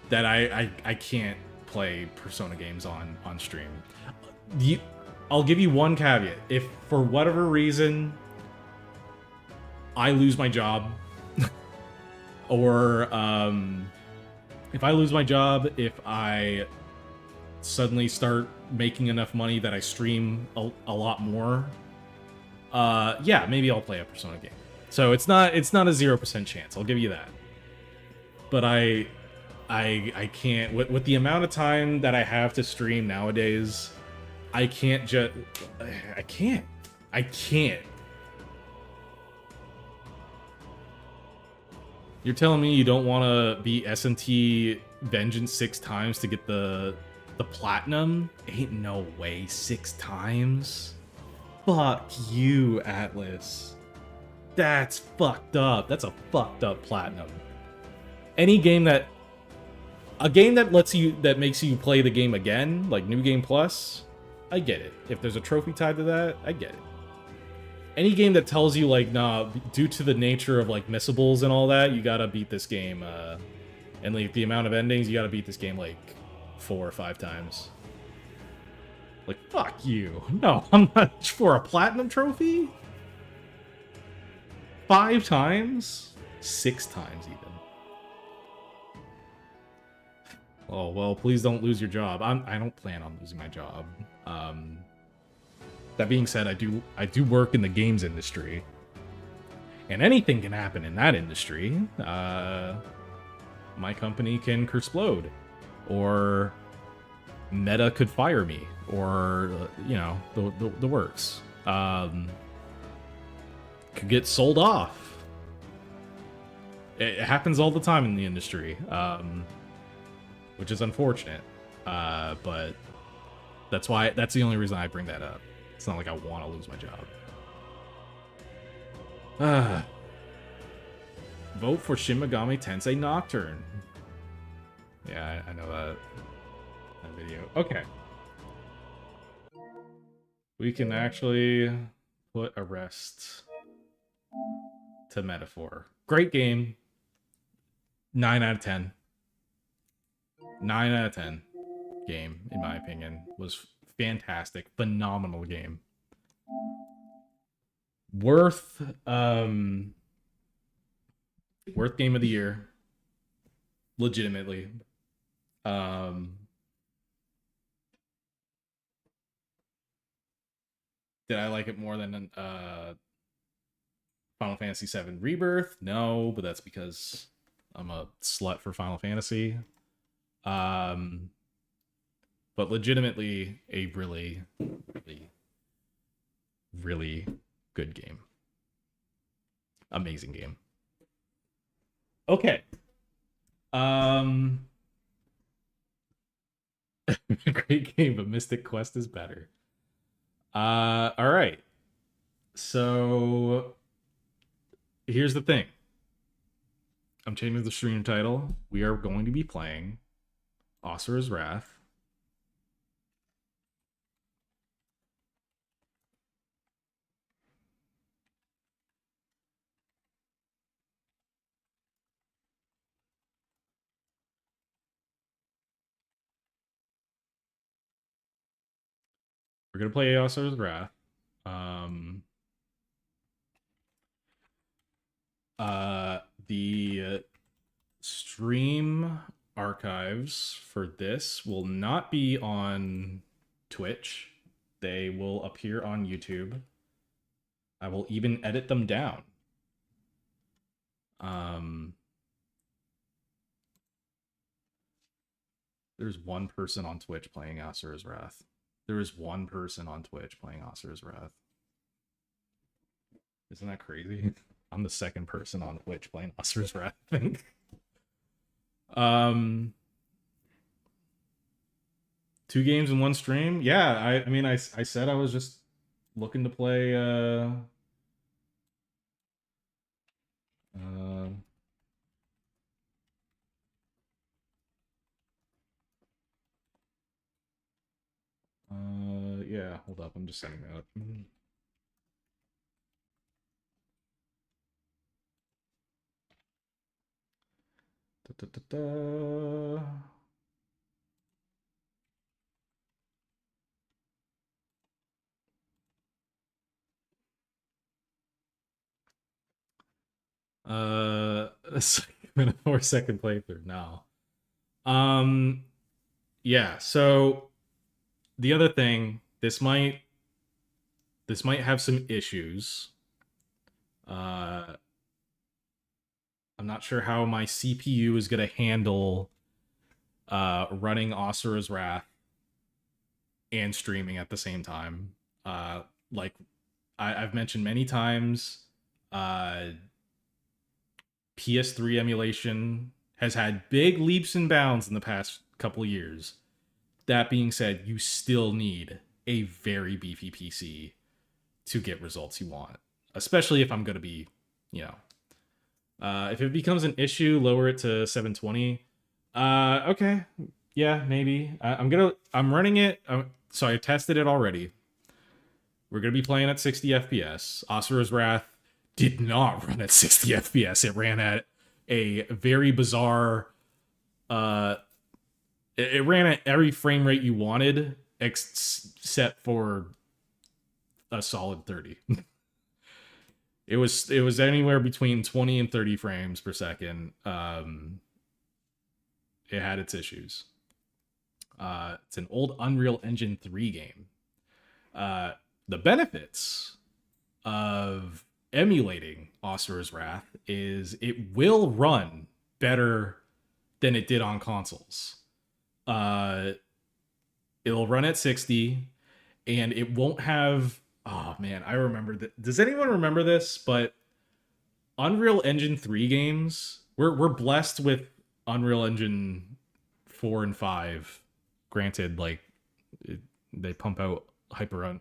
that I can't play Persona games on stream. I'll give you one caveat. If for whatever reason I lose my job, or if I lose my job, if I suddenly start making enough money that I stream a lot more, yeah, maybe I'll play a Persona game. So it's not a 0% chance. I'll give you that. But I can't with the amount of time that I have to stream nowadays. I can't. You're telling me you don't want to beat SMT Vengeance 6 times to get the platinum? Ain't no way 6 times. Fuck you, Atlas. That's fucked up. That's a fucked up platinum. A game that makes you play the game again, like New Game Plus, I get it. If there's a trophy tied to that, I get it. Any game that tells you, like, nah, due to the nature of, like, missables and all that, you gotta beat this game, and, like, the amount of endings, you gotta beat this game, like, 4 or 5 times. Like, fuck you. No, I'm not for a platinum trophy? 5 times? 6 times, even. Oh, well, please don't lose your job. I don't plan on losing my job. That being said, I do work in the games industry. And anything can happen in that industry. My company can explode, or Meta could fire me, or you know, the works. Could get sold off. It happens all the time in the industry, which is unfortunate. But that's the only reason I bring that up. It's not like I want to lose my job. Vote for Shin Megami Tensei Nocturne. Yeah, I know that video. Okay. We can actually put a rest to Metaphor. Great game. 9 out of 10. 9 out of 10 game, in my opinion. Was fantastic. Phenomenal game. Worth game of the year. Legitimately. Did I like it more than Final Fantasy VII Rebirth? No, but that's because I'm a slut for Final Fantasy. But legitimately a really, really, really good game. Amazing game. Okay. Great game, but Mystic Quest is better. All right. So here's the thing. I'm changing the stream title. We are going to be playing Asura's Wrath. We're gonna play Asura's Wrath. The stream archives for this will not be on Twitch. They will appear on YouTube. I will even edit them down. There's one person on Twitch playing Asura's Wrath. There is one person on Twitch playing Asura's Wrath. Isn't that crazy? I'm the second person on Twitch playing Asura's Wrath, I think. 2 games in one stream? Yeah, I mean, I said I was just looking to play, yeah, hold up, I'm just setting that up. Da, da, da, da. In a 4-second playthrough now. Yeah, so the other thing, this might have some issues. I'm not sure how my CPU is gonna handle running Asura's Wrath and streaming at the same time. Like I've mentioned many times, PS3 emulation has had big leaps and bounds in the past couple of years. That being said, you still need a very beefy PC to get results you want, especially if I'm going to be, you know, if it becomes an issue, lower it to 720. Okay, yeah, maybe. I'm running it. So I tested it already. We're going to be playing at 60 FPS. Asura's Wrath did not run at 60 FPS. It ran at a very bizarre, it ran at every frame rate you wanted, except for a solid 30. It was anywhere between 20 and 30 frames per second. It had its issues. It's an old Unreal Engine 3 game. The benefits of emulating Asura's Wrath is it will run better than it did on consoles. It'll run at 60, and it won't have... Oh, man, I remember that. Does anyone remember this? But Unreal Engine 3 games, we're blessed with Unreal Engine 4 and 5. Granted, like, they pump out hyper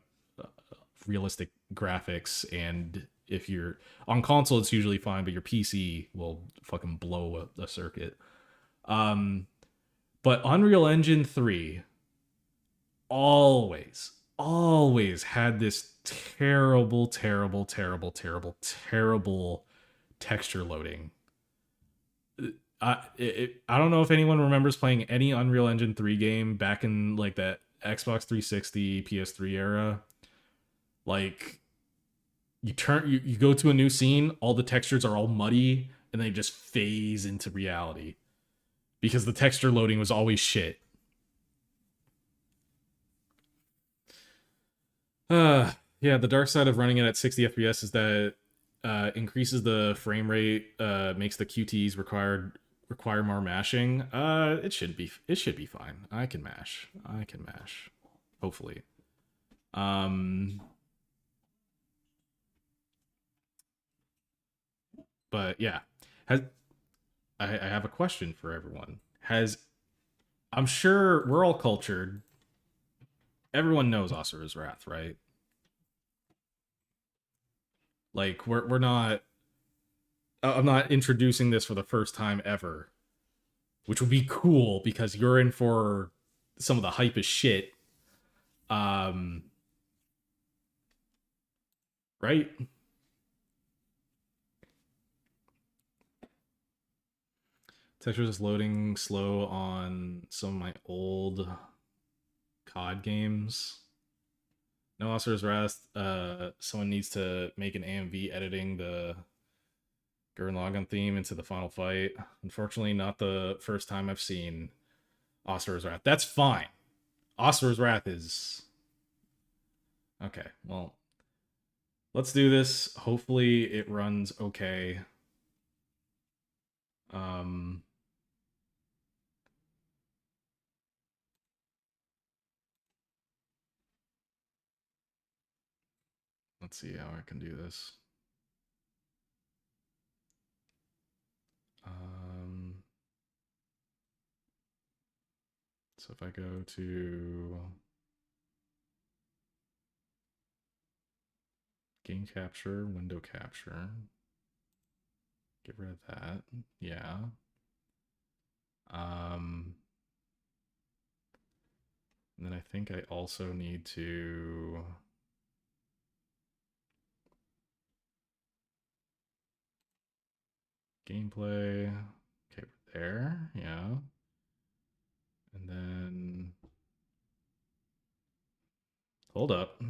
realistic graphics, and if you're on console, it's usually fine, but your PC will fucking blow a circuit. But Unreal Engine 3 always had this terrible texture loading. I don't know if anyone remembers playing any Unreal Engine 3 game back in like that Xbox 360, PS3 era. Like, you go to a new scene, all the textures are all muddy, and they just phase into reality because the texture loading was always shit. Yeah, the dark side of running it at 60 FPS is that it increases the frame rate, makes the QTEs require more mashing. It should be fine. I can mash. Hopefully. But yeah, I have a question for everyone. I'm sure we're all cultured. Everyone knows Asura's Wrath, right? Like, we're not... I'm not introducing this for the first time ever, which would be cool because you're in for some of the hypest shit. Right? Textures is loading slow on some of my old COD games. No, Asura's Wrath. Someone needs to make an AMV editing the Gurren Lagann theme into the final fight. Unfortunately, not the first time I've seen Asura's Wrath. That's fine. Asura's Wrath is... Okay, well, let's do this. Hopefully it runs okay. Let's see how I can do this. So if I go to game capture, window capture, get rid of that. Yeah. And then I think I also need to gameplay. Okay, there. Yeah. And then hold up.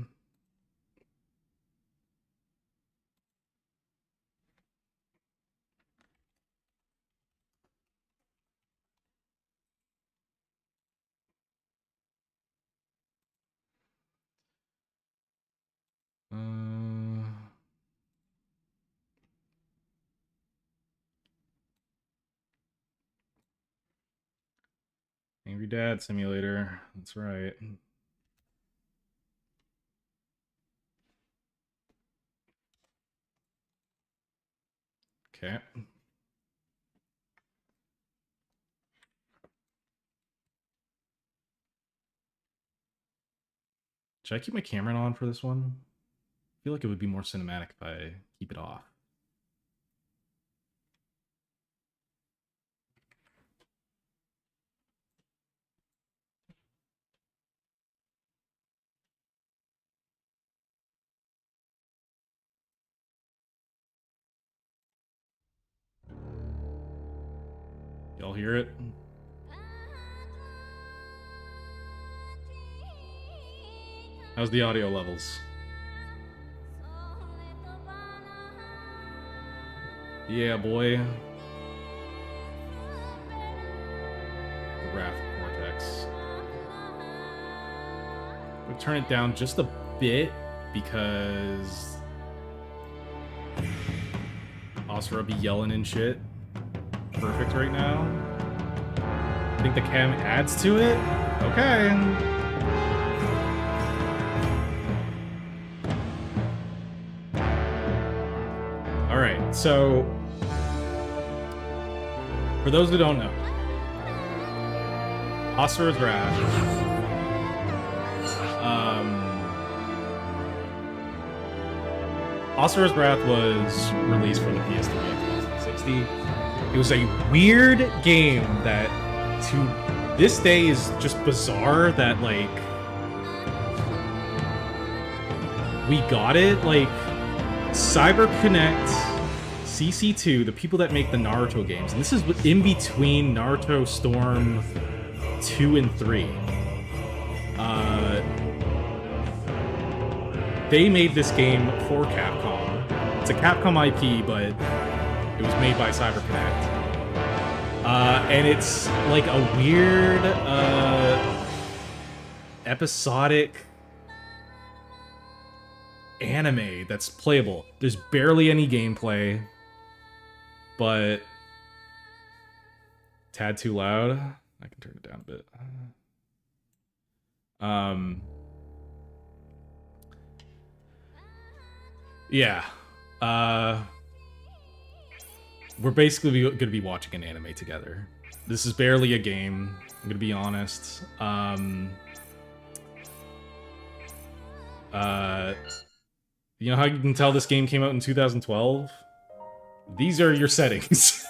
Angry Dad Simulator. That's right. Okay. Should I keep my camera on for this one? I feel like it would be more cinematic if I keep it off. Y'all hear it? How's the audio levels? Yeah, boy. The Wrath Vortex. I'm gonna turn it down just a bit because Asura be yelling and shit. Perfect right now. I think the cam adds to it? Okay. Alright, so... For those who don't know, Asura's Wrath. Asura's Wrath was released for the PS3 in 2060. It was a weird game that, to this day, is just bizarre that, like, we got it. Like, CyberConnect, CC2, the people that make the Naruto games, and this is in between Naruto Storm 2 and 3. They made this game for Capcom. It's a Capcom IP, but it was made by CyberConnect. And it's like a weird, episodic anime that's playable. There's barely any gameplay, but tad too loud. I can turn it down a bit. Yeah. We're basically going to be watching an anime together. This is barely a game, I'm going to be honest. You know how you can tell this game came out in 2012? These are your settings.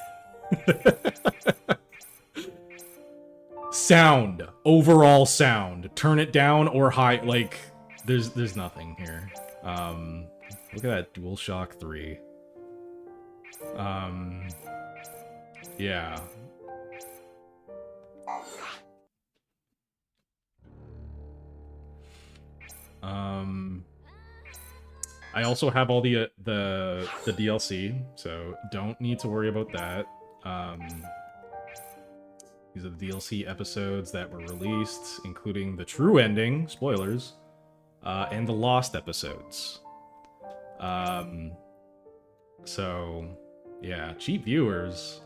Sound. Overall sound. Turn it down or high. Like, there's nothing here. Look at that DualShock 3. Yeah. I also have all the DLC, so don't need to worry about that. These are the DLC episodes that were released, including the true ending, spoilers, and the lost episodes. So, yeah, cheap viewers.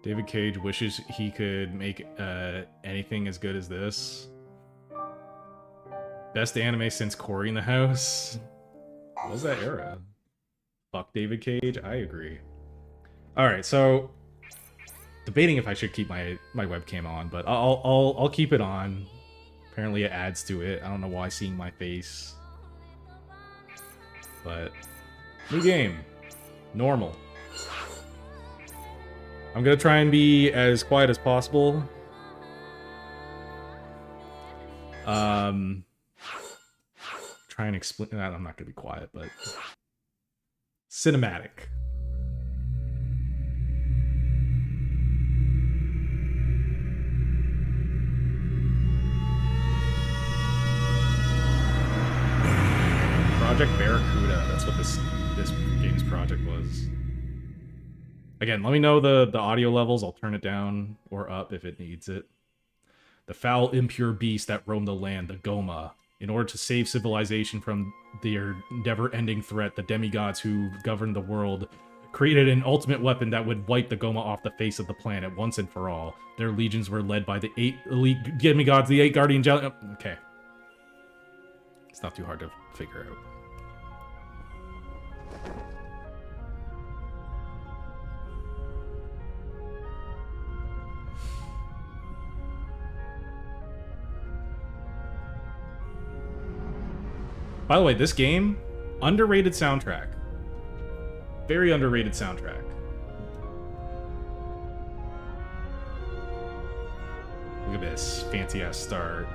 David Cage wishes he could make anything as good as this. Best anime since Cory in the House. What was that era? Fuck David Cage. I agree. All right, so debating if I should keep my webcam on, but I'll keep it on. Apparently it adds to it. I don't know why seeing my face. But new game. Normal. I'm gonna try and be as quiet as possible. Try and explain. I'm not gonna be quiet, but cinematic. Project Barracuda. That's what this game's project was. Again, let me know the audio levels. I'll turn it down or up if it needs it. The foul, impure beast that roam the land, the Goma. In order to save civilization from their never-ending threat, the demigods who govern the world created an ultimate weapon that would wipe the Goma off the face of the planet once and for all. Their legions were led by the 8 elite demigods, the 8 guardian okay. It's not too hard to figure out. By the way, this game, underrated soundtrack. Very underrated soundtrack. Look at this fancy-ass start.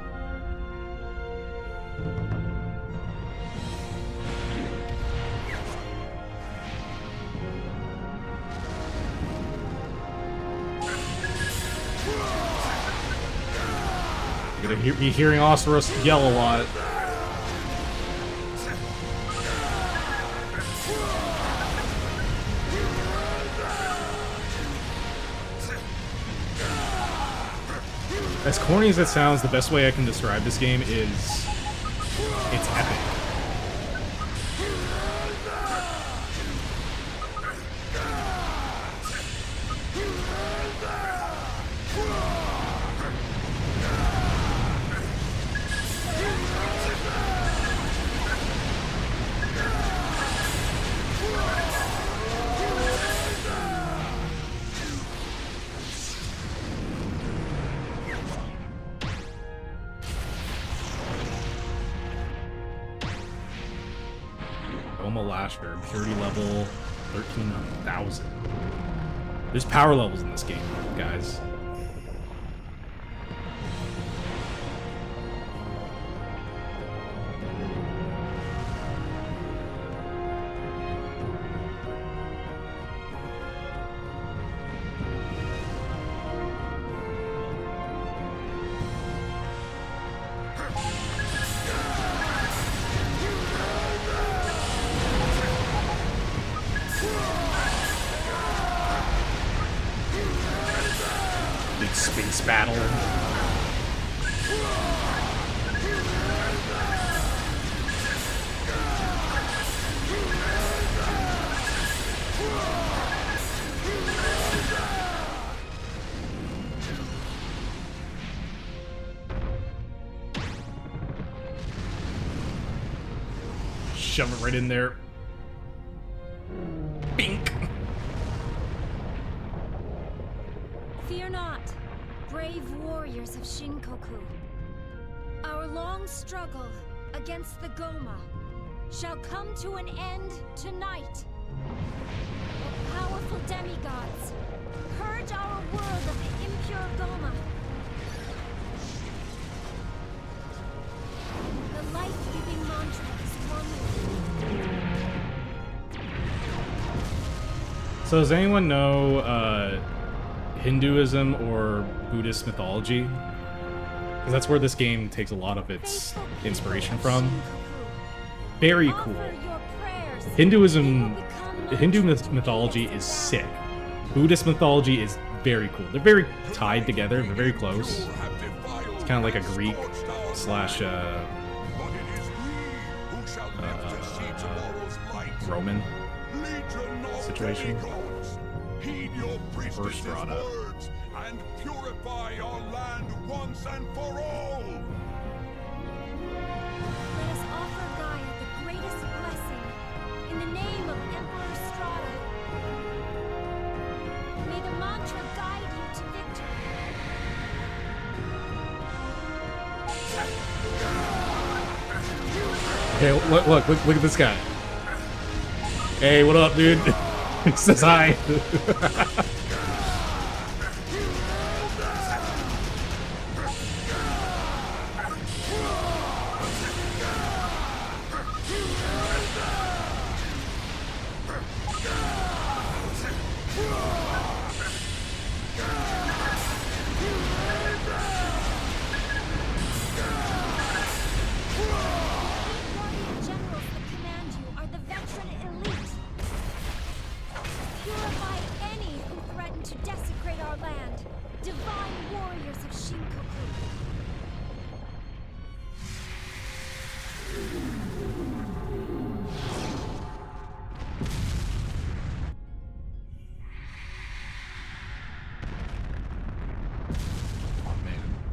You're gonna be hearing Asura yell a lot. As corny as it sounds, the best way I can describe this game is it's epic. Lasher, purity level 13,000. There's power levels in this game, guys. Space battle. Shove it right in there. Bink. Fear not, brave warriors of Shinkoku. Our long struggle against the Goma shall come to an end tonight. The powerful demigods, purge our world of the impure Goma. The life-giving mantra is one. So does anyone know Hinduism or Buddhist mythology? Because that's where this game takes a lot of its inspiration from. Very cool. Hindu mythology is sick. Buddhist mythology is very cool. They're very tied together. They're very close. It's kind of like a Greek slash Roman situation. First brought up. And purify our land once and for all. Let us offer Gaia the greatest blessing in the name of Emperor Strahd. May the mantra guide you to victory. Okay, look at this guy. Hey, what up, dude? He says hi.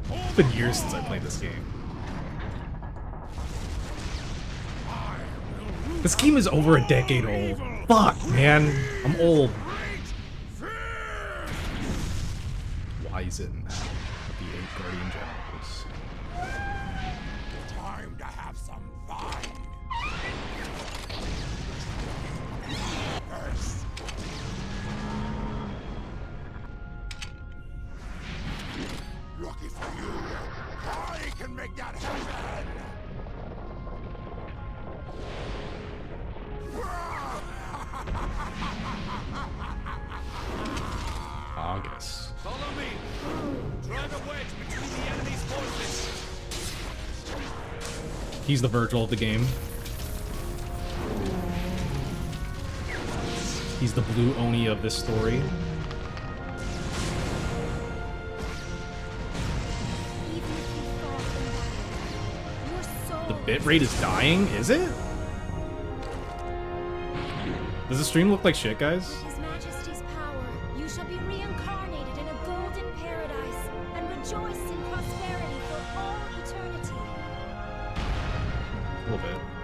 It's been years since I played this game. This game is over a decade old. Fuck, man. I'm old. Wizen at the 8 Guardian Generals. Time to have some fun. Lucky for you, I can make that happen. August. Follow me. Drive a wedge between the enemy's forces. He's the Virgil of the game. He's the blue Oni of this story. bitrate is dying, is it? Does the stream look like shit, guys? His Majesty's power, you shall be reincarnated in a golden paradise and rejoice in prosperity for all eternity. A little bit.